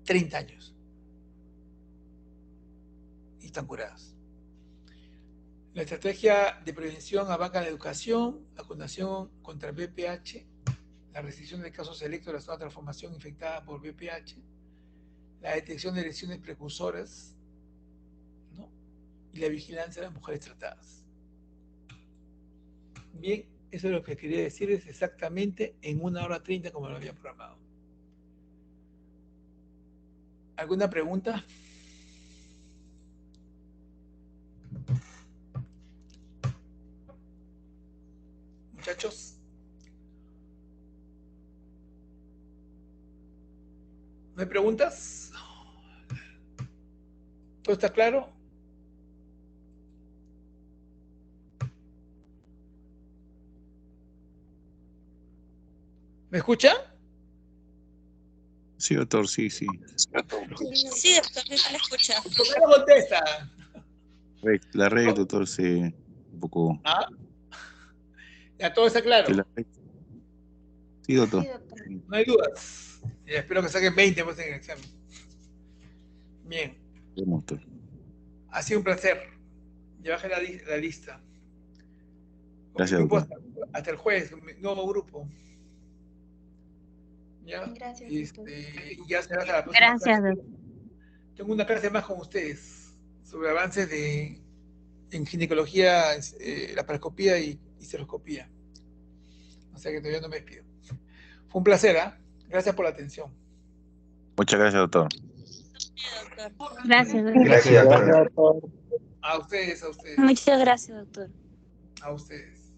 30 años y están curadas. La estrategia de prevención abarca la educación, la vacunación contra el VPH, la restricción de casos selectos de la zona de transformación infectada por VPH, la detección de lesiones precursoras, ¿no? Y la vigilancia de las mujeres tratadas. Bien, eso es lo que quería decirles exactamente en 1h30 como lo había programado. ¿Alguna pregunta? Muchachos. ¿No hay preguntas? ¿Todo está claro? ¿Me escucha? Sí, doctor, sí. Sí, doctor, sí se le escucha. ¿Por qué no contesta? La red, doctor, un poco... ¿Ah? ¿Ya todo está claro? Sí, la red. Sí, doctor. Sí, doctor. No hay dudas. Espero que saquen 20 pues, en el examen. Bien. Bien, doctor. Ha sido un placer. Ya bajé la lista. Gracias, Grupo doctor. hasta el jueves, un nuevo grupo. ¿Ya? Gracias, doctor. Y ya será hasta la próxima Gracias, clase. doctor. Tengo una clase más con ustedes sobre avances en ginecología, laparoscopía y seroscopía. O sea que todavía no me despido. Fue un placer, ¿ah? Gracias por la atención. Muchas gracias, doctor. Sí, doctor. Gracias, doctor. Gracias, doctor. A ustedes. Muchas gracias, doctor. A ustedes.